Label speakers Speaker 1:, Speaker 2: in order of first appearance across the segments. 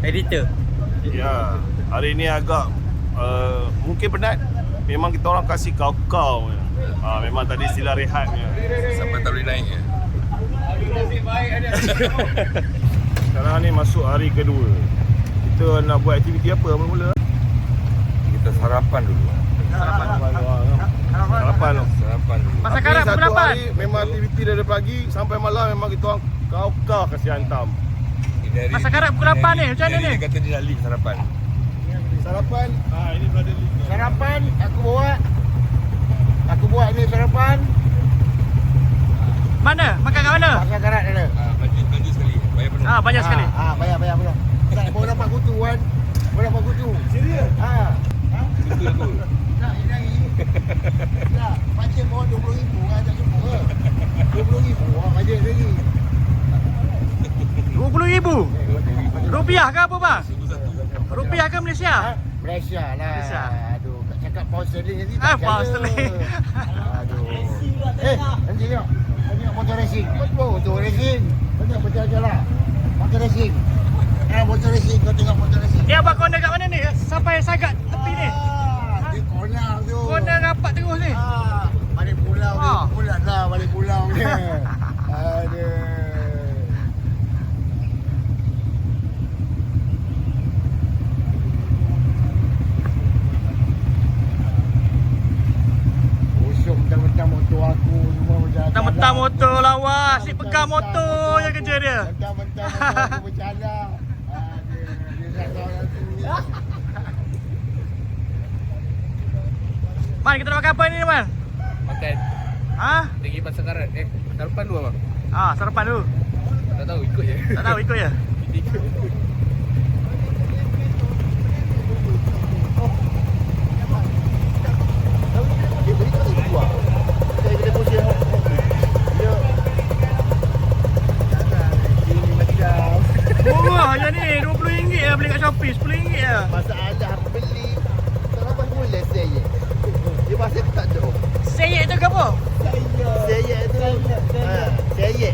Speaker 1: Editor.
Speaker 2: Ya, hari ni agak mungkin penat. Memang kita orang kasih kau-kau. Memang tadi sila rehatnya.
Speaker 3: Sampai tak boleh naik ya.
Speaker 2: Sekarang ni masuk hari kedua. Kita nak buat aktiviti apa mula-mula?
Speaker 3: Kita sarapan dulu.
Speaker 2: Sarapan dulu.
Speaker 1: Pasal
Speaker 2: Tapi
Speaker 1: karat
Speaker 2: satu
Speaker 1: pukul 8.
Speaker 2: hari memang aktiviti dari pagi sampai malam memang kita orang kau-kau kasih hantam.
Speaker 1: Masa karat pukul 8 ni, macam mana ni?
Speaker 3: Dia kata dia nak lead sarapan.
Speaker 2: Sarapan, ini brother Lee.
Speaker 4: Sarapan aku buat ni sarapan.
Speaker 1: Mana? Makan kat mana?
Speaker 4: Pasal karat ada.
Speaker 3: Baju sekali. Bayar penuh.
Speaker 1: Banyak sekali.
Speaker 4: Bayar. Tak baru dapat kutu kan. Baru dapat kutu.
Speaker 2: Serius?
Speaker 3: Betul tu.
Speaker 4: Tak, ini lagi. Tak, baca bawa RM20,000 kan tak semua. RM20,000 bajet lagi.
Speaker 1: RM20,000? Rupiah ke apa bang? Rupiah ke Malaysia?
Speaker 4: Malaysia lah.
Speaker 1: Malaysia.
Speaker 4: Aduh, tak cakap pound sterling nanti
Speaker 1: Ah,
Speaker 4: tak
Speaker 1: pound
Speaker 4: jaga.
Speaker 1: sterling.
Speaker 4: Aduh. Nanti tengok. Tengok motor racing. Motor racing. Tengok berjalan-jalan. Motor racing. Motor racing. Kau tengok motor racing.
Speaker 1: Dia abang corner kat mana ni? Sampai sagak tepi ni.
Speaker 4: Dia corner tu.
Speaker 1: Corner rapat terus ni.
Speaker 4: Balik pulau dia. Pulat lah balik pulau dia. Aduh. Mentang-mentang motor aku semua berjalan.
Speaker 1: Mentang-mentang motor lawa, asyik pegang motor je kerja dia.
Speaker 4: Mentang-mentang motor aku berjalan. Dia tak tahu nanti.
Speaker 1: Man, kita nak makan apa ni Man?
Speaker 3: Makan.
Speaker 1: Ha?
Speaker 3: Pergi pasar karat. Sarapan dulu abang.
Speaker 1: Sarapan dulu.
Speaker 3: Tak tahu, ikut je.
Speaker 1: Tak tahu, ikut je.
Speaker 3: Ikut.
Speaker 4: Dia beli kat situ ah. Saya kena pusing. Dia ini macam
Speaker 1: Murah je ni, RM20 je beli kat Shopee, RM10 je.
Speaker 4: masalah aku beli. Tak dapat mula saya. Dia masih tak ada.
Speaker 1: Seyek tu ke apa?
Speaker 4: Saya tu. Saya.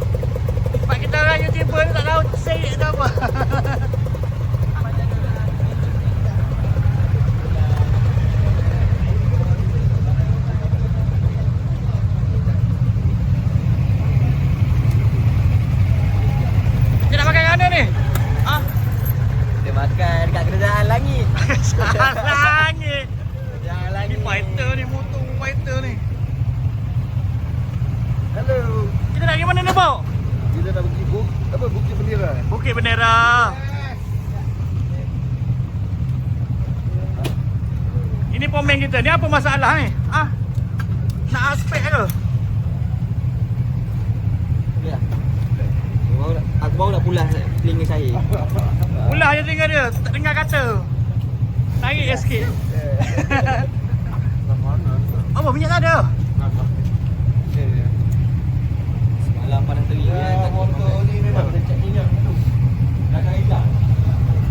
Speaker 1: Sebab kita orang YouTuber ni tak tahu seyek tu apa. Kita nak makan kat mana ni?
Speaker 5: Dia makan dekat kerajaan langit.
Speaker 1: Langit.
Speaker 5: Kerajaan
Speaker 1: Ni
Speaker 5: langit.
Speaker 1: fighter ni, motor fighter ni.
Speaker 4: Hello.
Speaker 1: Kita nak pergi mana ni, Bau?
Speaker 4: Kita nak pergi Bukit Bendera.
Speaker 1: Bukit Bendera. Ini pomen kita. Ni apa masalah ni? Nak aspek ke?
Speaker 5: Ya. Aku baru nak pulas telinga saya.
Speaker 1: Ulah je dengar dia. Tak dengar kata. Tarik je sikit. Apa minyak tak ada?
Speaker 5: Semalam panas terik kan.
Speaker 4: Motor ni memang cek minyak tu. Dah hilang.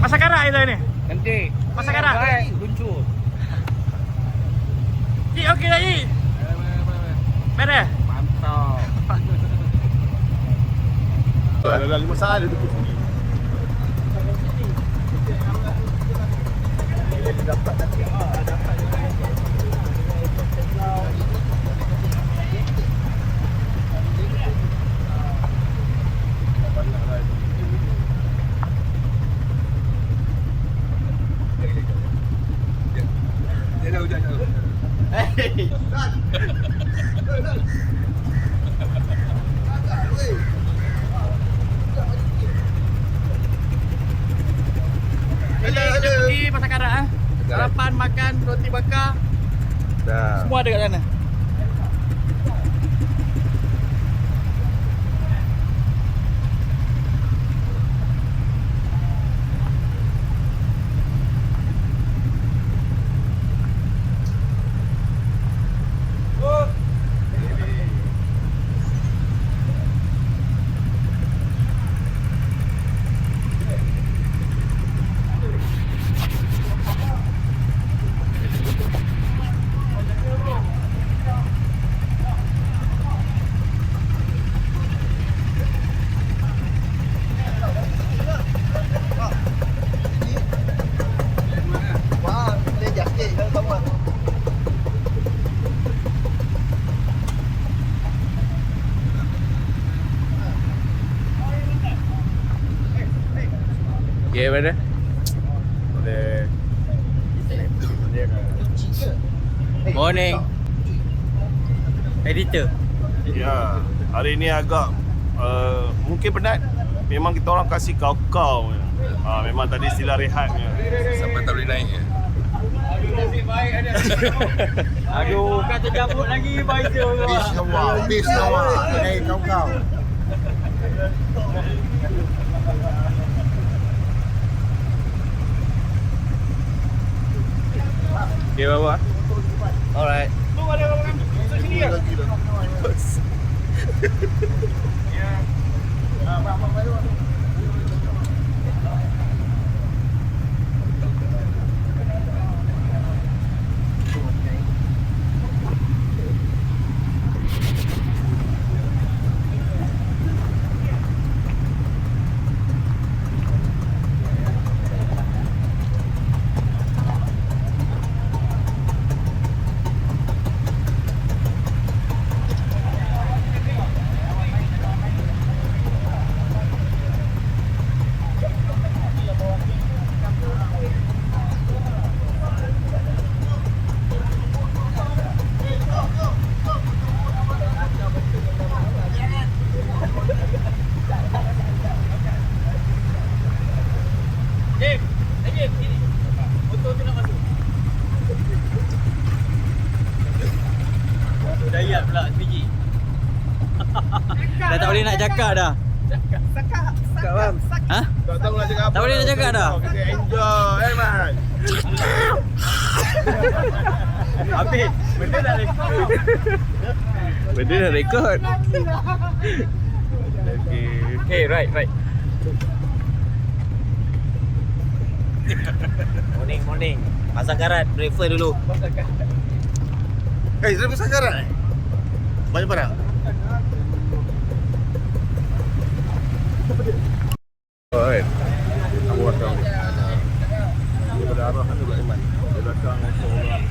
Speaker 1: Pasal karat kita ni.
Speaker 3: Cantik.
Speaker 1: Pasal karat.
Speaker 3: Luncur.
Speaker 1: Cik okey tak Cik? Beres?
Speaker 3: Mantap.
Speaker 2: Dalam 5 saat dia tu.
Speaker 3: Dia dah hujan tu.
Speaker 1: Kita pergi pasal karat Sarapan, makan, roti bakar.
Speaker 2: Dah.
Speaker 1: Semua ada kat sana. Okay, mana?
Speaker 2: Boleh.
Speaker 5: Morning. Editor.
Speaker 2: Ya, hari ni agak mungkin penat. Memang kita orang kasih kau-kau. Memang tadi sila rehatnya.
Speaker 3: Sampai tak boleh naik je.
Speaker 5: Aduh, kata jambut lagi Faizal.
Speaker 4: Bis lawa. Naik kau-kau.
Speaker 1: Okay, bawa.
Speaker 5: Alright. Daya pula biji. Dah tak boleh nak cakap dah.
Speaker 3: Cakap bang.
Speaker 5: Ha?
Speaker 3: Tak tahu nak cakap apa.
Speaker 5: Tak boleh nak cakap dah.
Speaker 3: Kita enjoy, man.
Speaker 5: Habis. Benda dah rekod.
Speaker 1: Benda dah rekod.
Speaker 5: Okay, right. Morning. Pasang karat, breakfast dulu.
Speaker 4: Sudah besar karat banyak barang.
Speaker 2: Alright. Aku akan daripada arah mana pula Iman? Dia belakang seorang.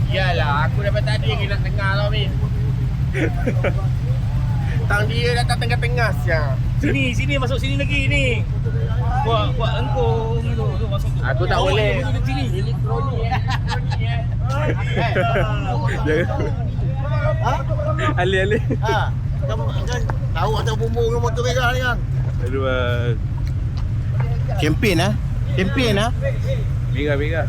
Speaker 3: Yalah, aku dapat tadi yang nak tengah tau Min. Tang dia datang tengah-tengah siang.
Speaker 1: Sini masuk sini lagi ni. Buat engkau tu masuk tu.
Speaker 3: Aku tak boleh.
Speaker 1: Sini. Ali.
Speaker 4: Kamu kan tahu atau bumbu dengan motor merah ni kan?
Speaker 1: Aduh.
Speaker 4: Kempen
Speaker 1: Mega.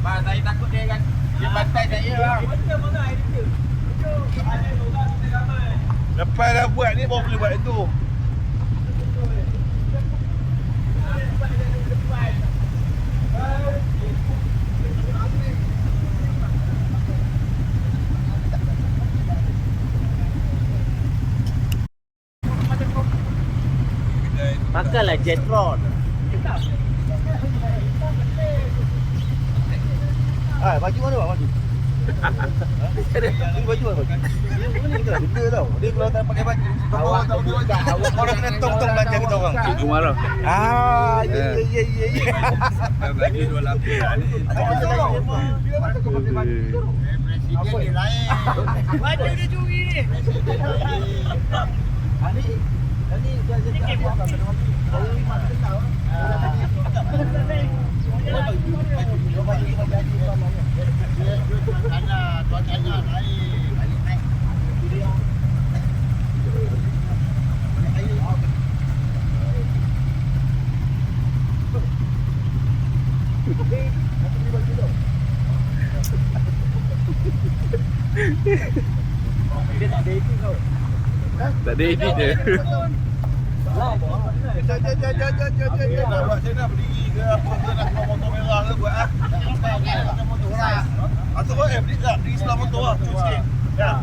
Speaker 3: Bang, saya takut dia kan. Dia bantai saya bang.
Speaker 2: Lepas dah buat ni baru boleh buat itu.
Speaker 5: Makanlah Jetron.
Speaker 4: Baju mana baju? Ini baju apa? Ini kan benda tau. Dia kalau tak pakai baju, awak tak pakai baju. Orang kena tong-tong belanja kita orang.
Speaker 1: Cikgu marah.
Speaker 4: Ya.
Speaker 2: Bagi 28 ni.
Speaker 4: Apa pakai baju? Presiden ni lain.
Speaker 1: Baju dia curi ni.
Speaker 4: Tadi jadi apa? Tuannya naik.
Speaker 1: Tak ada edit je.
Speaker 2: Buat saya nak berdiri ke apa ke nak keluar motor merah ke buat ah.
Speaker 4: Motor lah.
Speaker 2: Atau buat berdiri sebelah motor lah. Cuba sikit. Ya.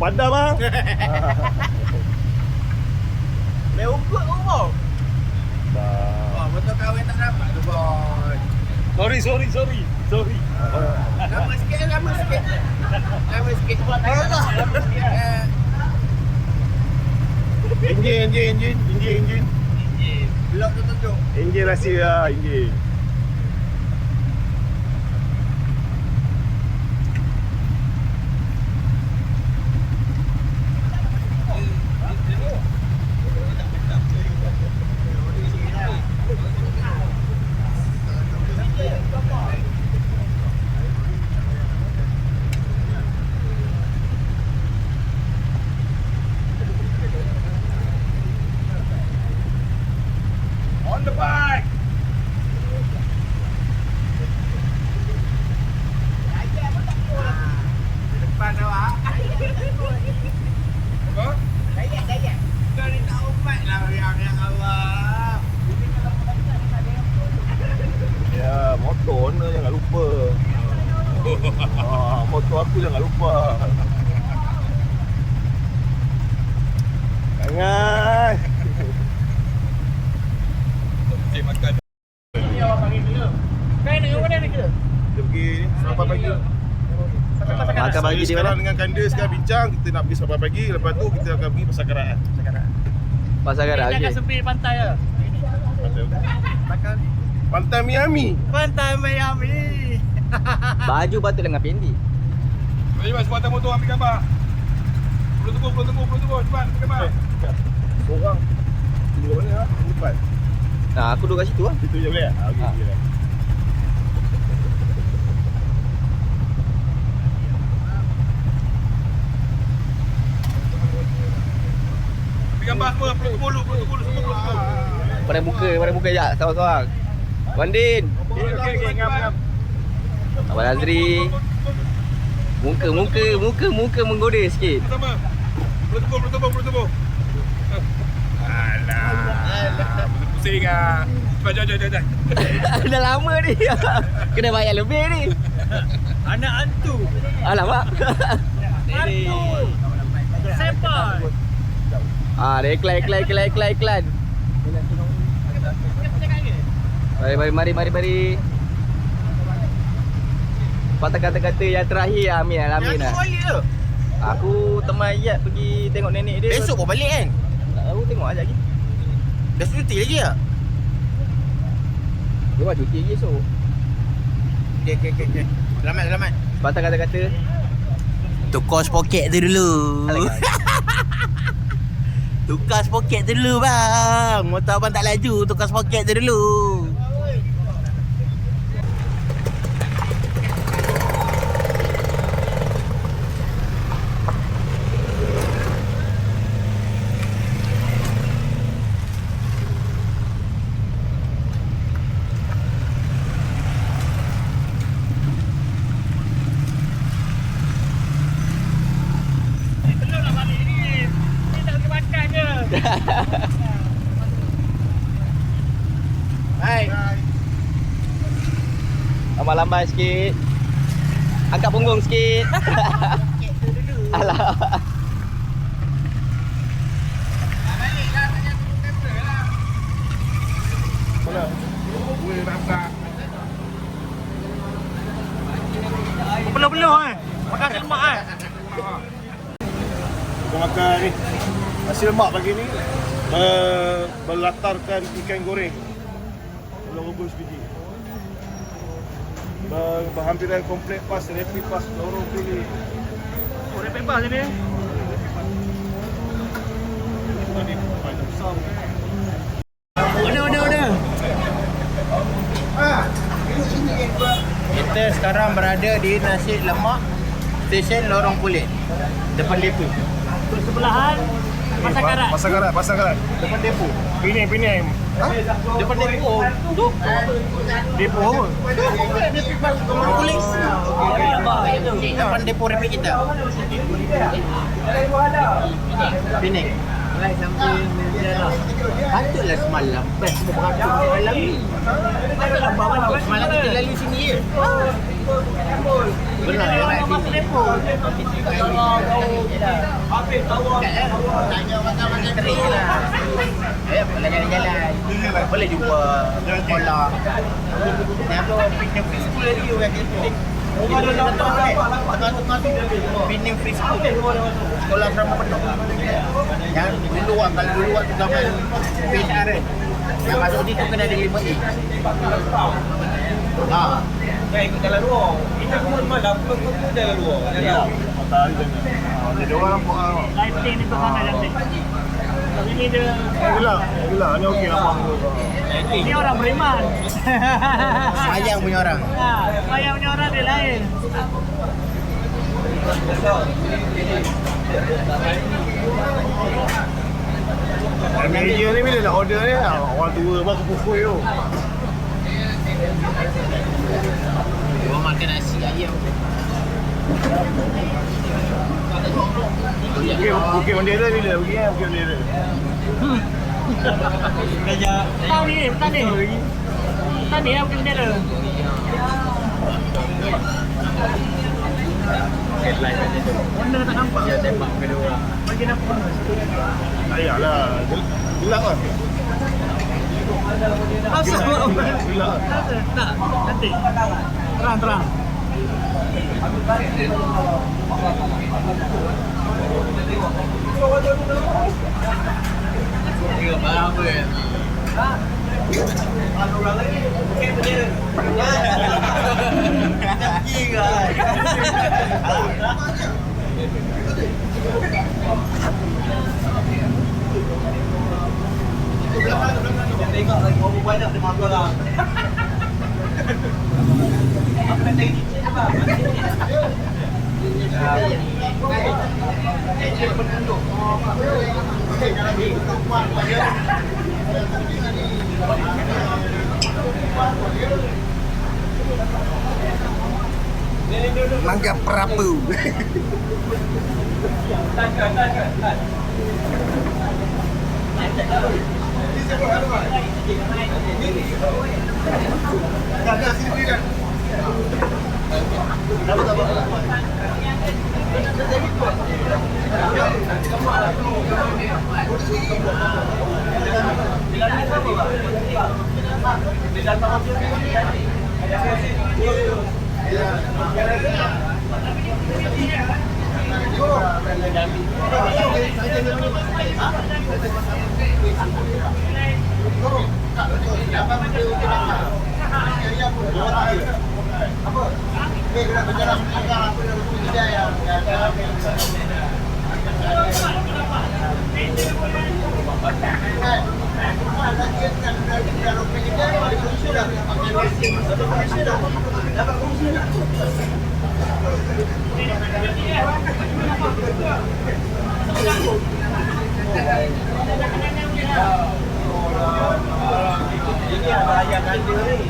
Speaker 2: Padam bang.
Speaker 3: Main ugut rumah. Oh, betul kahwin tak dapat tu, boy.
Speaker 2: Sorry.
Speaker 3: Lama sikit. Lama sikit.
Speaker 2: Enjin.
Speaker 3: Blok tu tunjuk.
Speaker 2: Enjin rahsia lah, enjin.
Speaker 3: On the bike. Depan awak. Apa? Gaya. Kau ni tak umat lah yang Allah.
Speaker 2: Ya, motor owner jangan lupa. Motor aku jangan lupa. Jangan.
Speaker 1: Ni awak panggil dulu. Kau nak ke mana ni ke?
Speaker 2: Kita pergi ni sampai pagi.
Speaker 5: Makan pagi di
Speaker 2: Sekarang
Speaker 5: mana?
Speaker 2: dengan Kanda sekarang bincang, kita nak pergi sampai pagi. Lepas tu kita akan pergi Pasar Karat.
Speaker 5: Pasar Garak.
Speaker 1: Jangan
Speaker 5: Okey.
Speaker 1: sepi pantai ke?
Speaker 2: Pantai Miami.
Speaker 1: Pantai Miami.
Speaker 5: Baju patut lengan pendek.
Speaker 3: Mari mas, buat motor ambil gambar. Perlu tunggu. Cepat, ambil gambar.
Speaker 2: Seorang. Tunggu mana lah? Depan.
Speaker 5: Nah, aku duduk kat situ lah.
Speaker 2: Situ je boleh tak? Okey,
Speaker 5: Ha.
Speaker 2: okey lah.
Speaker 3: Ambil gambar semua, perlu tunggu dulu.
Speaker 5: Pada muka sekejap, seorang-seorang. Wandin,
Speaker 3: Okey, ngam.
Speaker 5: Abang Azri. Muka menggoda sikit.
Speaker 3: Sama. Perlu tunggu. Alah. Pusing ah. Cepat, jom.
Speaker 5: Dah lama ni. Kena bayar lebih ni.
Speaker 1: Anak hantu.
Speaker 5: Alamak.
Speaker 1: Hantu. Sempal.
Speaker 5: Dia iklan. Mari. Patah kata-kata yang terakhir Amin lah.
Speaker 3: balik ke?
Speaker 5: Aku teman Ayat pergi tengok nenek dia.
Speaker 3: Besok kau balik kan?
Speaker 5: Tak tahu, tengok ajak lagi.
Speaker 3: Dah cuti lagi tak?
Speaker 5: Dia buat cuti lagi esok.
Speaker 3: Okey. Selamat.
Speaker 5: Patah kata-kata.
Speaker 3: Tukar spoket tu dulu. Tukar spoket tu dulu bang. Motor abang tak laju, tukar spoket tu dulu.
Speaker 1: Belum nak balik ni. Ni tak pergi makan je.
Speaker 3: Hai.
Speaker 5: Lambat-lambat sikit. Angkat punggung sikit. Alah.
Speaker 3: Baliklah, tanya turun kamera lah.
Speaker 2: Mana?
Speaker 3: Boleh nampak.
Speaker 1: Peluh-peluh makan lemak
Speaker 2: Kita makan ni nasi lemak pagi ni, berlatarkan ikan goreng RM10 biji. Berhampiran komplit pas, repi pas, lorong pilih.
Speaker 1: Oh, repek pas ni.
Speaker 2: Tadi banyak besar.
Speaker 1: Order.
Speaker 3: Kita sekarang berada di nasi lemak stesen Lorong Kulit, depan depo.
Speaker 1: Sebelahan Pasar Karat.
Speaker 2: Pasar Karat.
Speaker 3: Depan depo.
Speaker 2: Penang.
Speaker 3: Depan depo. Tu.
Speaker 2: Depo apa?
Speaker 3: Lorong Kulit. Depan depo repi kita. Penang. Patutlah semalam best semua beratur malam ni. Patutlah bawa semalam kita lalu sini je. Benar ya nak
Speaker 1: Masa telefon.
Speaker 3: tanya makan-makan kering lah. Boleh jalan-jalan. Boleh jumpa sekolah. Yang tu pinjam free school lagi orang gitu. Tengah-tengah tu pinjam free school. Sekolah asrama penuh. Yang dulu kalau dulu waktu zaman PNR kan. Yang masuk ni tu kena ada 5A.
Speaker 5: Saya ikut jalan luar. Kita pun malam pun jalan luar.
Speaker 2: Matahari jangan. Jadi orang buat.
Speaker 1: Lighting ni sana cantik. Ini dia.
Speaker 2: Gila, ni okey nampak.
Speaker 1: Ini orang beriman.
Speaker 3: Sayang punya orang.
Speaker 1: Sayang punya orang dia lain.
Speaker 2: Meja ni bila nak order ni, orang tua baru pukul tu.
Speaker 3: Orang makan nasi ayam.
Speaker 2: Bukit bendera bila pergi kan bukit bendera.
Speaker 1: Tahu ni, bukan ni. Bukan ni, bukan bendera.
Speaker 5: Headline macam tu.
Speaker 1: Benda tak nampak.
Speaker 5: Dia tembak kedua orang.
Speaker 1: Bagi nampak.
Speaker 2: Ayahlah, gelap kan?
Speaker 1: Asal
Speaker 2: Gelap.
Speaker 1: tak, cantik. Terang.
Speaker 3: Tengok barang apa kan.
Speaker 5: Tengok lagi berapa banyak dia makan orang.
Speaker 3: Mangga perapu.
Speaker 5: Ini ada ayam ganda ni.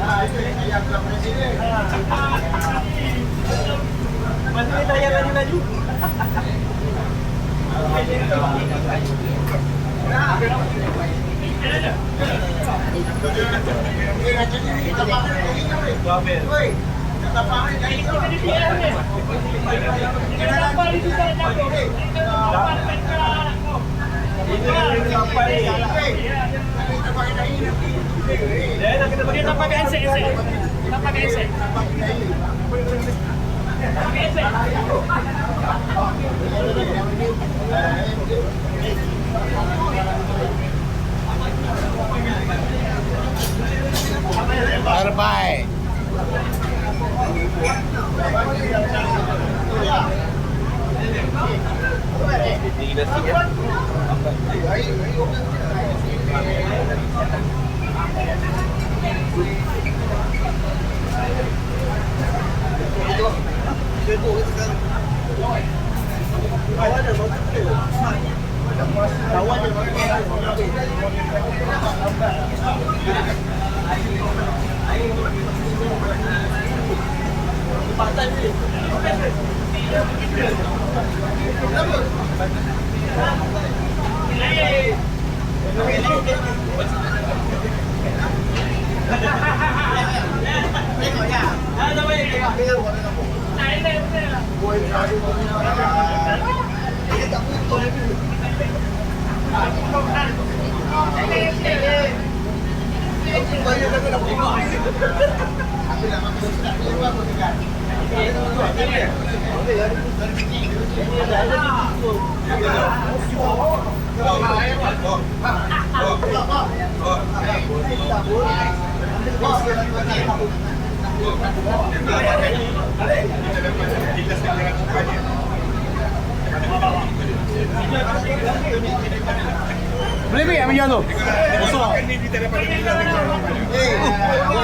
Speaker 5: Mana ni ayam laju-laju?
Speaker 1: Dia tak pakai handset. Tak pakai handset. Pakai handset.
Speaker 3: Terbaik. Tengok
Speaker 1: Boleh beli yang tu?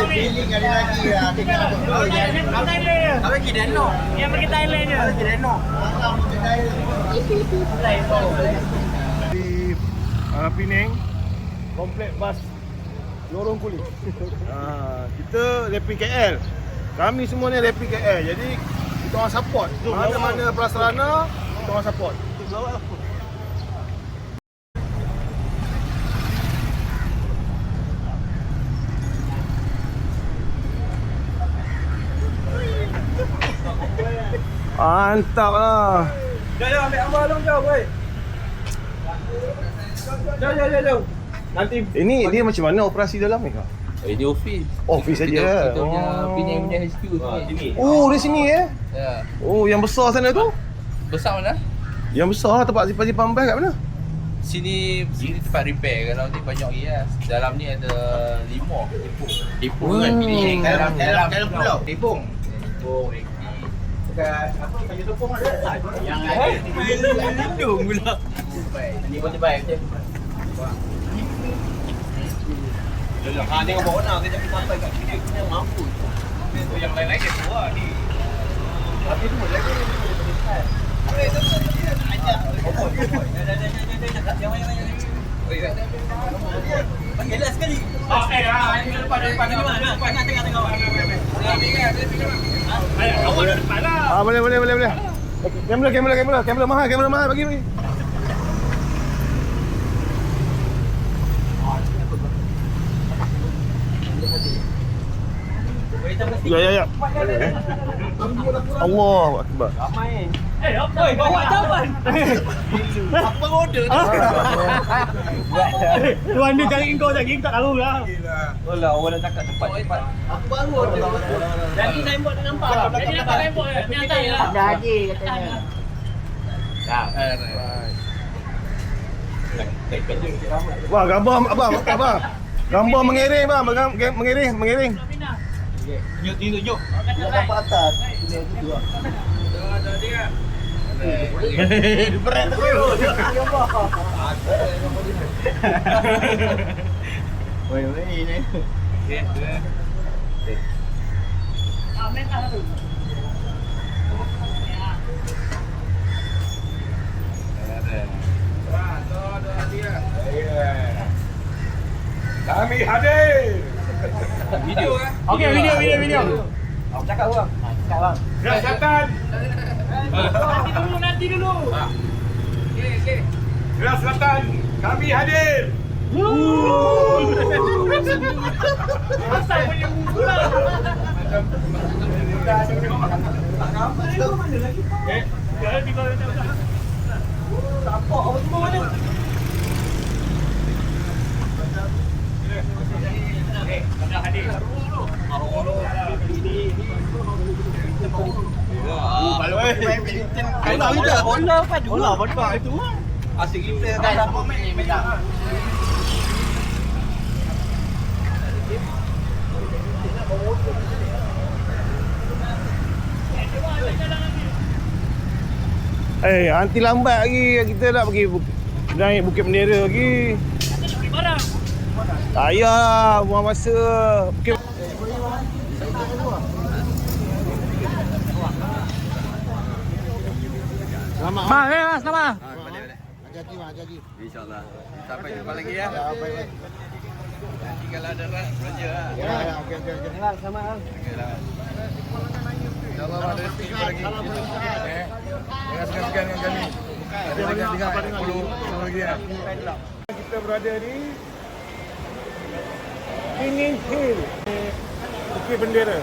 Speaker 4: Feeling ada lagi lah.
Speaker 3: Apa pergi Dano?
Speaker 1: Yang pergi Thailand je.
Speaker 3: Pergi Dano.
Speaker 2: Di Penang, komplek bas lorong kulit. Kita rapping KL. Kami semua ni rapping KL. Jadi kita orang support. Mana-mana prasarana kita orang support. Mantap lah.
Speaker 5: Jom ambil gambar dong jom boy. Jom. Nanti
Speaker 2: Ini dia macam mana operasi dalam ni kak?
Speaker 6: Dia office.
Speaker 2: Office saja.
Speaker 6: Kita punya Penang punya HQ tu.
Speaker 2: Oh, di sini
Speaker 6: Ya.
Speaker 2: Oh, yang besar sana tu?
Speaker 6: Besar mana?
Speaker 2: Yang besar tempat simpan bas kat mana?
Speaker 6: Sini tempat repair. Kalau ni banyak hias. Dalam ni ada 5 Tepung kan pilih.
Speaker 3: Dalam pulau. Tepung.
Speaker 6: Tepung, reki.
Speaker 3: Dekat apa kayu tepung ada. Yang
Speaker 6: Lindung pula.
Speaker 3: ni pun terbaik je. Tengok bawa nak kita sampai kat sini kita mampu.
Speaker 6: Yang lain-lain dia tua ni.
Speaker 3: Tapi tu lagi. Panggillah sekali. Depan ni mana? Tengah.
Speaker 1: Awak depan lah.
Speaker 2: Boleh. Kamera mahal bagi. Ya. Allahu Akbar.
Speaker 1: Oi, bawa cawan.
Speaker 3: Aku baru order tu.
Speaker 1: Tuan dia cari kau tak tahu lah.
Speaker 5: Olah orang nak cakap cepat.
Speaker 3: Aku baru order.
Speaker 1: Jadi signboard dia nampak. Jadi nampak signboard dia. Nyata je lah.
Speaker 3: Ada haji katanya.
Speaker 2: Wah, gambar abang. Gambar mengiring bang, mengiring.
Speaker 3: Tunjuk. Dapat atas. Ini tu lah. Berat tu. Ini.
Speaker 2: Kami hadir.
Speaker 6: Video kan?
Speaker 1: Okey, video.
Speaker 5: Cakap bang.
Speaker 3: Cakap bang.
Speaker 2: Beras Selatan.
Speaker 1: Nanti dulu.
Speaker 6: Okey.
Speaker 2: Beras Selatan. Kami hadir.
Speaker 1: Asal punya pula. Jadi kau dah.
Speaker 3: Apa semua mana?
Speaker 1: Dah hadir.
Speaker 3: Bola juga. Bola apa juga? Bola apa itu? Asyik kita dalam momen ni macam.
Speaker 2: Anti lambat lagi. Kita nak pergi naik Bukit Bendera lagi.
Speaker 1: Barang.
Speaker 2: Tak payah, buang masa. Bukit
Speaker 4: Selamat.
Speaker 1: Mas, nama.
Speaker 4: Hati-hati.
Speaker 6: InsyaAllah. Sampai jumpa lagi ya.
Speaker 4: Ya, baik.
Speaker 6: Nanti kalau ada belanja lah.
Speaker 4: Ya, okey.
Speaker 5: Sama bang.
Speaker 6: InsyaAllah ada rezeki jumpa lagi.
Speaker 2: Jangan segan-segan dengan kami. Ada banyak follow lagi ya. Kita berada di Penang Hill, Bukit Bendera.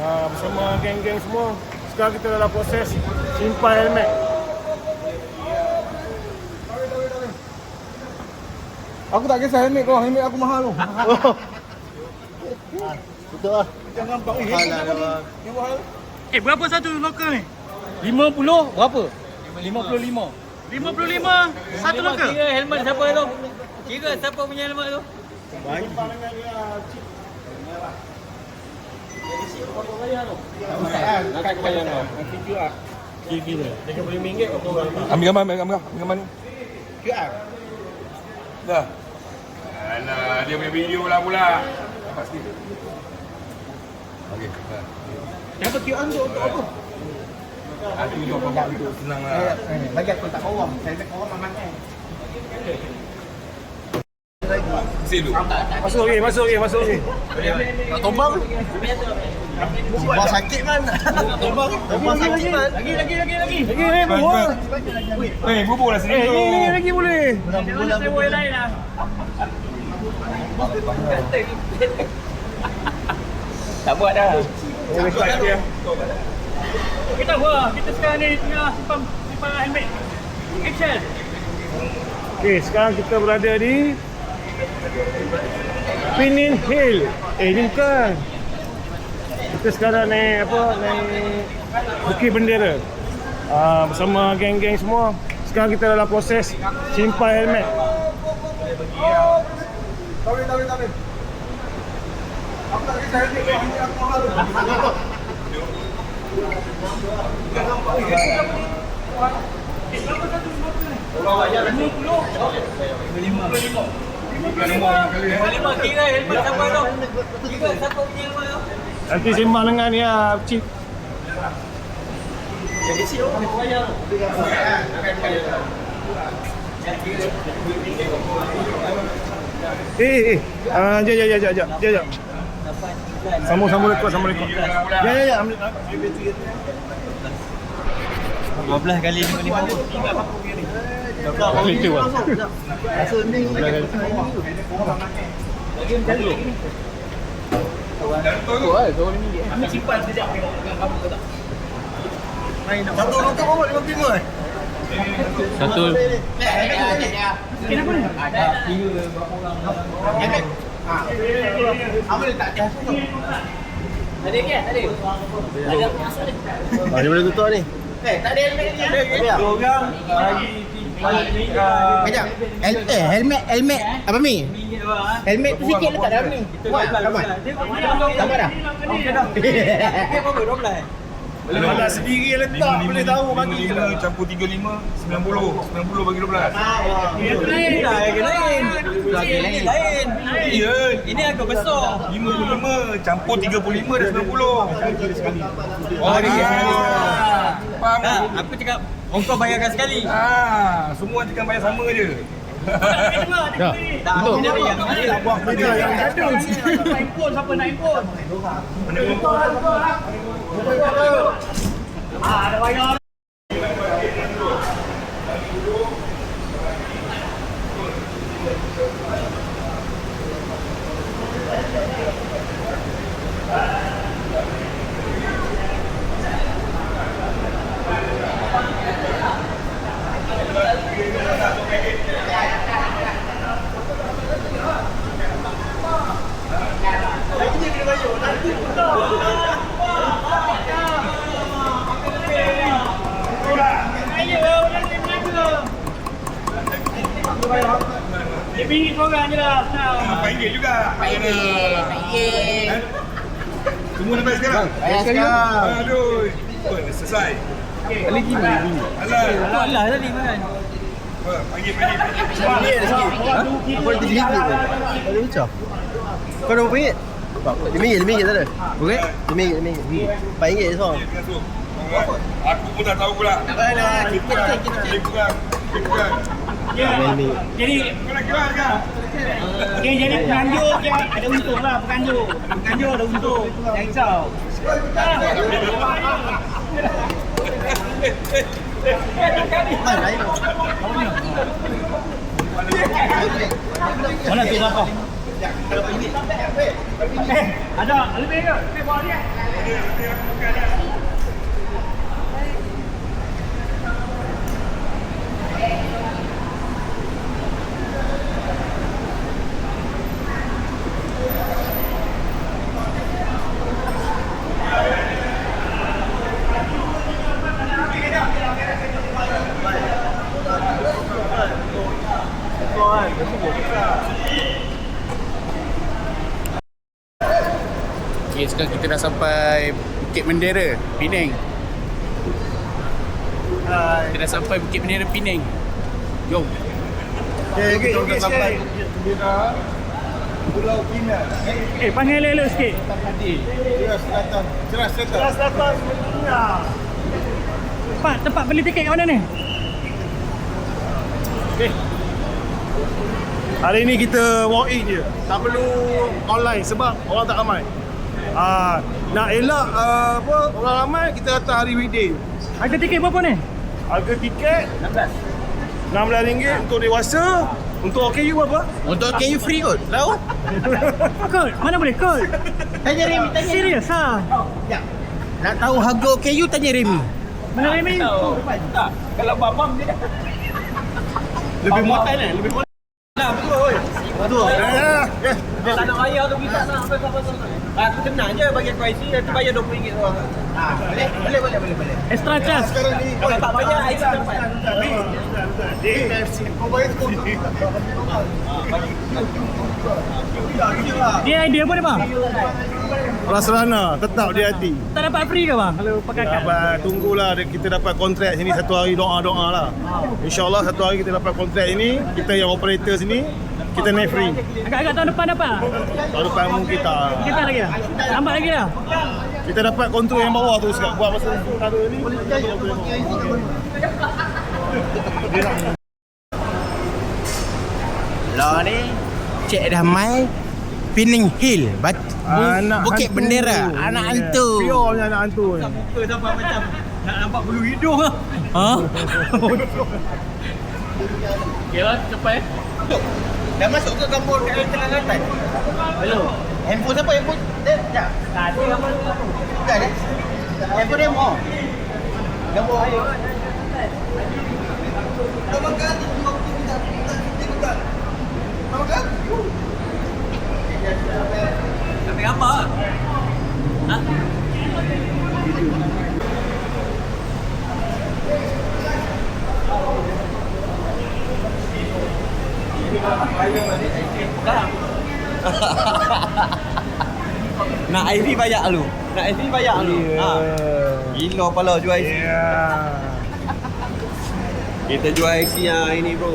Speaker 2: bersama geng-geng semua. Sekarang kita dalam proses simpan helmet.
Speaker 4: Aku tak kisah helmet kau, helmet aku mahal tu. Betul lah.
Speaker 2: Jangan nampak helmet apa.
Speaker 1: Berapa satu lokal ni?
Speaker 5: 50 berapa?
Speaker 1: 55 satu lokal.
Speaker 5: Kira helmet siapa tu? Kira siapa punya helmet tu?
Speaker 2: Ambil gambar ni. Dah. Alah, dia punya video lah pula. Dapat sikit. Okey.
Speaker 4: Kenapa QR tu untuk apa?
Speaker 2: Aku juga apa untuk senang lah.
Speaker 4: Bagi aku tak korang. Helmet korang memang kan.
Speaker 2: Silu. Masuk lagi.
Speaker 4: Tak tombang. Tombang sakit man. Tombang sakit man.
Speaker 1: Lagi.
Speaker 2: Bubur lah sini tu.
Speaker 1: Lagi boleh.
Speaker 4: Bulan
Speaker 1: Sewa yang lain lah.
Speaker 5: Tak buat dah.
Speaker 1: Kita buat. Kita sekarang ni tengah simpan helmet. Action.
Speaker 2: Okey, sekarang kita berada di Pinin Hill. Ni bukan. Kita sekarang naik Bukit Bendera. Bersama geng-geng semua. Sekarang kita dalam proses simpan helmet. Tahu. Aku tak kisah helmet kau, helmet aku mahal tu.
Speaker 5: Kira helmet siapa tu? Kira siapa punya helmet tu?
Speaker 2: Nanti sembang dengan ya Cip. Jap. Sambung rekod. Ya, ambil bateri.
Speaker 5: 12 kali 55 pun.
Speaker 2: Kali tu lah.
Speaker 4: Rasa ni.
Speaker 1: Ambil simpan sekejap.
Speaker 4: Satu lokal berapa? 55 eh?
Speaker 5: Satu.
Speaker 1: Kenapa ni?
Speaker 3: Ada. Apa letak atas tu?
Speaker 1: Ada ke? Ada. Ada masuk ni.
Speaker 4: Dia boleh tutup ni.
Speaker 3: Tak ada helmet ni.
Speaker 5: Orang
Speaker 3: Kejap. Helmet. Apa ni? Helmet tu sikit letak dalam ni. Buat ramai. Tambah dah.
Speaker 5: Dia berapa? 12.
Speaker 2: Boleh malas sendiri letak, boleh tahu bagi 5 campur 35, 90 bagi 12.
Speaker 5: Lain.
Speaker 2: Ya,
Speaker 5: Ini agak besar.
Speaker 2: 55 campur 35 dah 90. Oh, dia. Faham?
Speaker 5: Tak, aku cakap ongkau bayarkan sekali.
Speaker 2: Semua tekan bayar sama je.
Speaker 5: Tak, aku tidak bayar.
Speaker 2: Beda yang gaduh.
Speaker 1: Handphone siapa nak handphone? Ada bayar. Dia bingit korang je lah.
Speaker 2: RM4 juga.
Speaker 3: Baik.
Speaker 2: Semua dah bayar sekarang?
Speaker 3: Bayar sekarang.
Speaker 2: Aduh. Dah selesai.
Speaker 5: Lagi ni.
Speaker 2: Alah.
Speaker 5: Alah tadi kan.
Speaker 2: Panggil.
Speaker 4: Apa dia RM3 tu? Ada ucap. Kau dah berapa ringgit? RM5 tak ada?
Speaker 5: Okey.
Speaker 4: RM5. RM4 je semua.
Speaker 2: Aku pun tak tahu pula.
Speaker 3: Tak payah.
Speaker 2: Kurang.
Speaker 1: Jadi
Speaker 2: Kau nak kira kan?
Speaker 1: jadi penganjur dia ada untung lah penganjur. Penganjur ada untung. Jangan risau. Mana tu apa? Ada, lebih ke? Lebih bawa dia.
Speaker 7: Okay, sekarang kita dah sampai Bukit Bendera, Penang. Kita dah sampai Bukit Bendera, Penang. Jom.
Speaker 2: Okay, kita dah sampai Bukit Bendera, Pulau Pinang.
Speaker 1: Panggil elok sikit.
Speaker 2: Ceras Selatan. Ceras Selatan.
Speaker 1: Tempat beli tiket kat mana ni?
Speaker 2: Okay. Hari ni kita walk in je. Tak perlu online sebab orang tak ramai. Nak elak orang ramai, kita datang hari weekday.
Speaker 1: Harga tiket berapa ni?
Speaker 2: Harga tiket RM16 untuk dewasa. Untuk OKU berapa?
Speaker 6: Untuk KU free kot. Tahu?
Speaker 1: Kod? Mana boleh kod?
Speaker 3: Tanya Remy, tanya.
Speaker 1: Serius ha?
Speaker 3: Ya. Nak tahu harga KU tanya Remy.
Speaker 1: Mana Remy?
Speaker 6: Kalau babam dia
Speaker 2: Lebih modern kan? Lebih modern. Betul.
Speaker 5: Tak nak bayar tu kita nak aku tenang je bagi aku IC nanti bayar RM20 doang.
Speaker 3: Boleh.
Speaker 1: Extra charge.
Speaker 2: Sekarang ni
Speaker 5: Kalau tak bayar IC dapat.
Speaker 2: kau bayar
Speaker 1: Dia idea apa ni bang?
Speaker 2: Prasarana tetap di hati.
Speaker 1: Tak dapat free ke bang? Kalau pakai kad?
Speaker 2: Dapat tunggulah kita dapat kontrak sini satu hari doa-doa lah. InsyaAllah satu hari kita dapat kontrak ini, kita yang operator sini, kita naik free.
Speaker 1: Agak-agak tahun depan dapat?
Speaker 2: Tahun depan mungkin kita
Speaker 1: Lagi lah? Lambat lagi lah?
Speaker 2: kita dapat kontrol yang bawah tu sekarang. Buat masa sementara ni.
Speaker 3: Lah ni Cik dah mai Penang Hill, Bukit Bendera, anak hantu.
Speaker 2: Pure punya anak hantu ni.
Speaker 5: Muka sampai macam nak nampak bulu hidung ah.
Speaker 1: Ha?
Speaker 6: Okay lah, cepat
Speaker 3: Dah masuk ke kampung kat tengah Kelantan? Belum. Handphone siapa? Handphone dia? Sekejap.
Speaker 5: Tak ada apa
Speaker 3: Bukan dia? Handphone dia mau? Gambar air. Dah makan? Dah makan?
Speaker 5: Ambil gambar. Ha? Nak IV bayar lu. Nak IV bayar lu. Ha. Gila pala jual IC. Kita jual IC yang ini bro.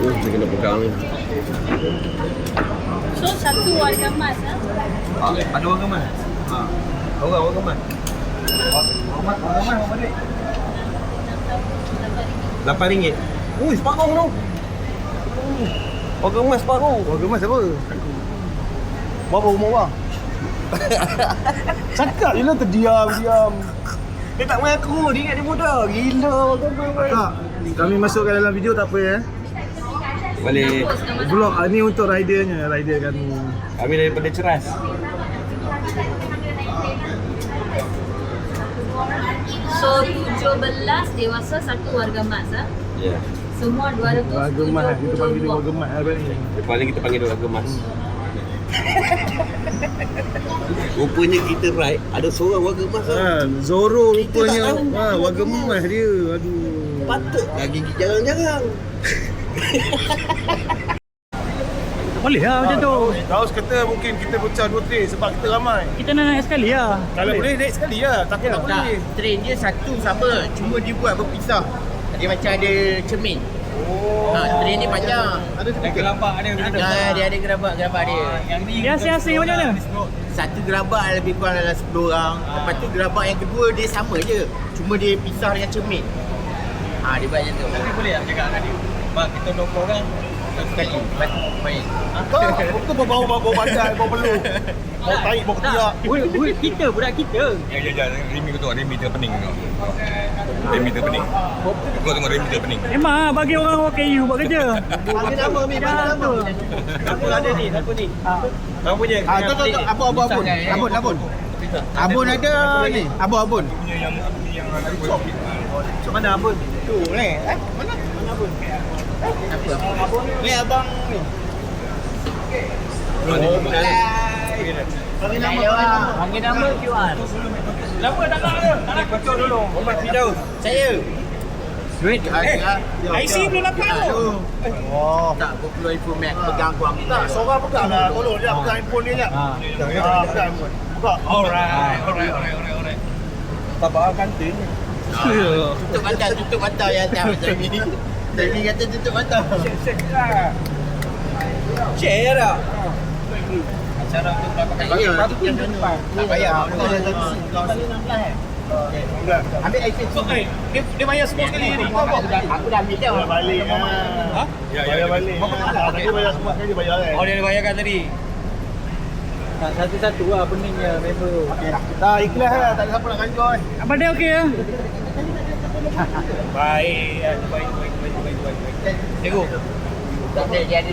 Speaker 5: Dia kena pegang ni.
Speaker 8: So satu warga emas
Speaker 5: Ada orang kemas? Ha. Orang kemas. Orang kemas berapa duit? RM8. Ui, separuh tu. Orang kemas separuh.
Speaker 2: Warga emas siapa? Berapa umur bang? Cakap je lah terdiam.
Speaker 5: Dia tak mengaku, dia ingat dia muda. Gila orang kemas.
Speaker 2: Tak, kami masukkan dalam video tak apa ya.
Speaker 5: Boleh.
Speaker 2: Vlog ni untuk ridernya, rider kami.
Speaker 5: Kami daripada Ceras.
Speaker 8: So 17 dewasa, satu warga emas
Speaker 5: Ya.
Speaker 8: Semua 272.
Speaker 2: Warga emas, kita panggil dia warga emas apa ni.
Speaker 5: Paling kita panggil dia warga emas. Rupanya kita ride ada seorang warga emas.
Speaker 2: Zoro
Speaker 5: Kita tak
Speaker 2: rupanya.
Speaker 5: tahu.
Speaker 2: Warga emas dia. Aduh.
Speaker 5: Patutlah gigi jarang-jarang.
Speaker 1: Boleh lah macam tu.
Speaker 2: Tahu kata mungkin kita pecah 2 train sebab kita ramai.
Speaker 1: Kita nak naik sekali lah.
Speaker 2: Kalau boleh naik sekali lah. Takut tak boleh.
Speaker 3: Train dia satu sama, cuma dia buat berpisah. Dia macam ada cermin. Train ni panjang.
Speaker 2: Ada gerabak ada.
Speaker 3: Dia ada gerabak dia.
Speaker 1: Dia asing-asing macam mana?
Speaker 3: Satu gerabak lebih kurang dalam 10 orang. Lepas tu gerabak yang kedua dia sama je. Cuma dia pisah dengan cermin. Dia buat macam tu.
Speaker 5: Tapi boleh tak cakap dengan dia? Bang, kita 20 orang.
Speaker 3: Satu kali main.
Speaker 2: Kau bau badan, bau peluh. Bau tahi, bau ketiak.
Speaker 1: Kita, budak kita.
Speaker 5: Ya. Remi kau tengok, Remi terpening kau. Remi terpening. Kau tengok Remi terpening.
Speaker 1: Memang lah bagi orang KU buat kerja.
Speaker 3: Bagi nama Mi, bagi nama.
Speaker 2: Apa ada ni? Apa ni?
Speaker 5: Kau punya.
Speaker 3: Abun. Abun ada ni. Abun.
Speaker 2: Mana abun?
Speaker 3: Tu ni. Mana abun? Apa? Ni abang ni. Bagi nama QR.
Speaker 1: Kenapa tak nak dia? Tak nak kocok dulu.
Speaker 5: Muhammad Firdaus.
Speaker 3: Saya.
Speaker 1: Duit. IC belum dapat tu.
Speaker 3: Tak, aku keluar info Mac pegang kuang kita.
Speaker 2: Tak, seorang pegang lah. Tolong dia pegang handphone dia je. Pegang handphone. Buka.
Speaker 5: Alright. Tabak kantin.
Speaker 3: Tutup mata yang tak macam ni. Jadi kata tutup mata.
Speaker 5: Share dah.
Speaker 3: Cara untuk dapatkan ini baru pun depan. Tak payah. Ambil iPhone tu.
Speaker 1: Dia bayar semua sekali ni.
Speaker 3: Aku dah ambil dah.
Speaker 2: Balik.
Speaker 1: Ha?
Speaker 2: Bayar balik. Tadi bayar semua sekali dia bayar kan.
Speaker 1: Oh, dia bayarkan tadi.
Speaker 5: Satu-satu lah peningnya member.
Speaker 2: Dah ikhlas lah. Tak ada siapa nak kanjoi.
Speaker 1: Abang dia okey lah.
Speaker 2: Baik.
Speaker 1: Cikgu.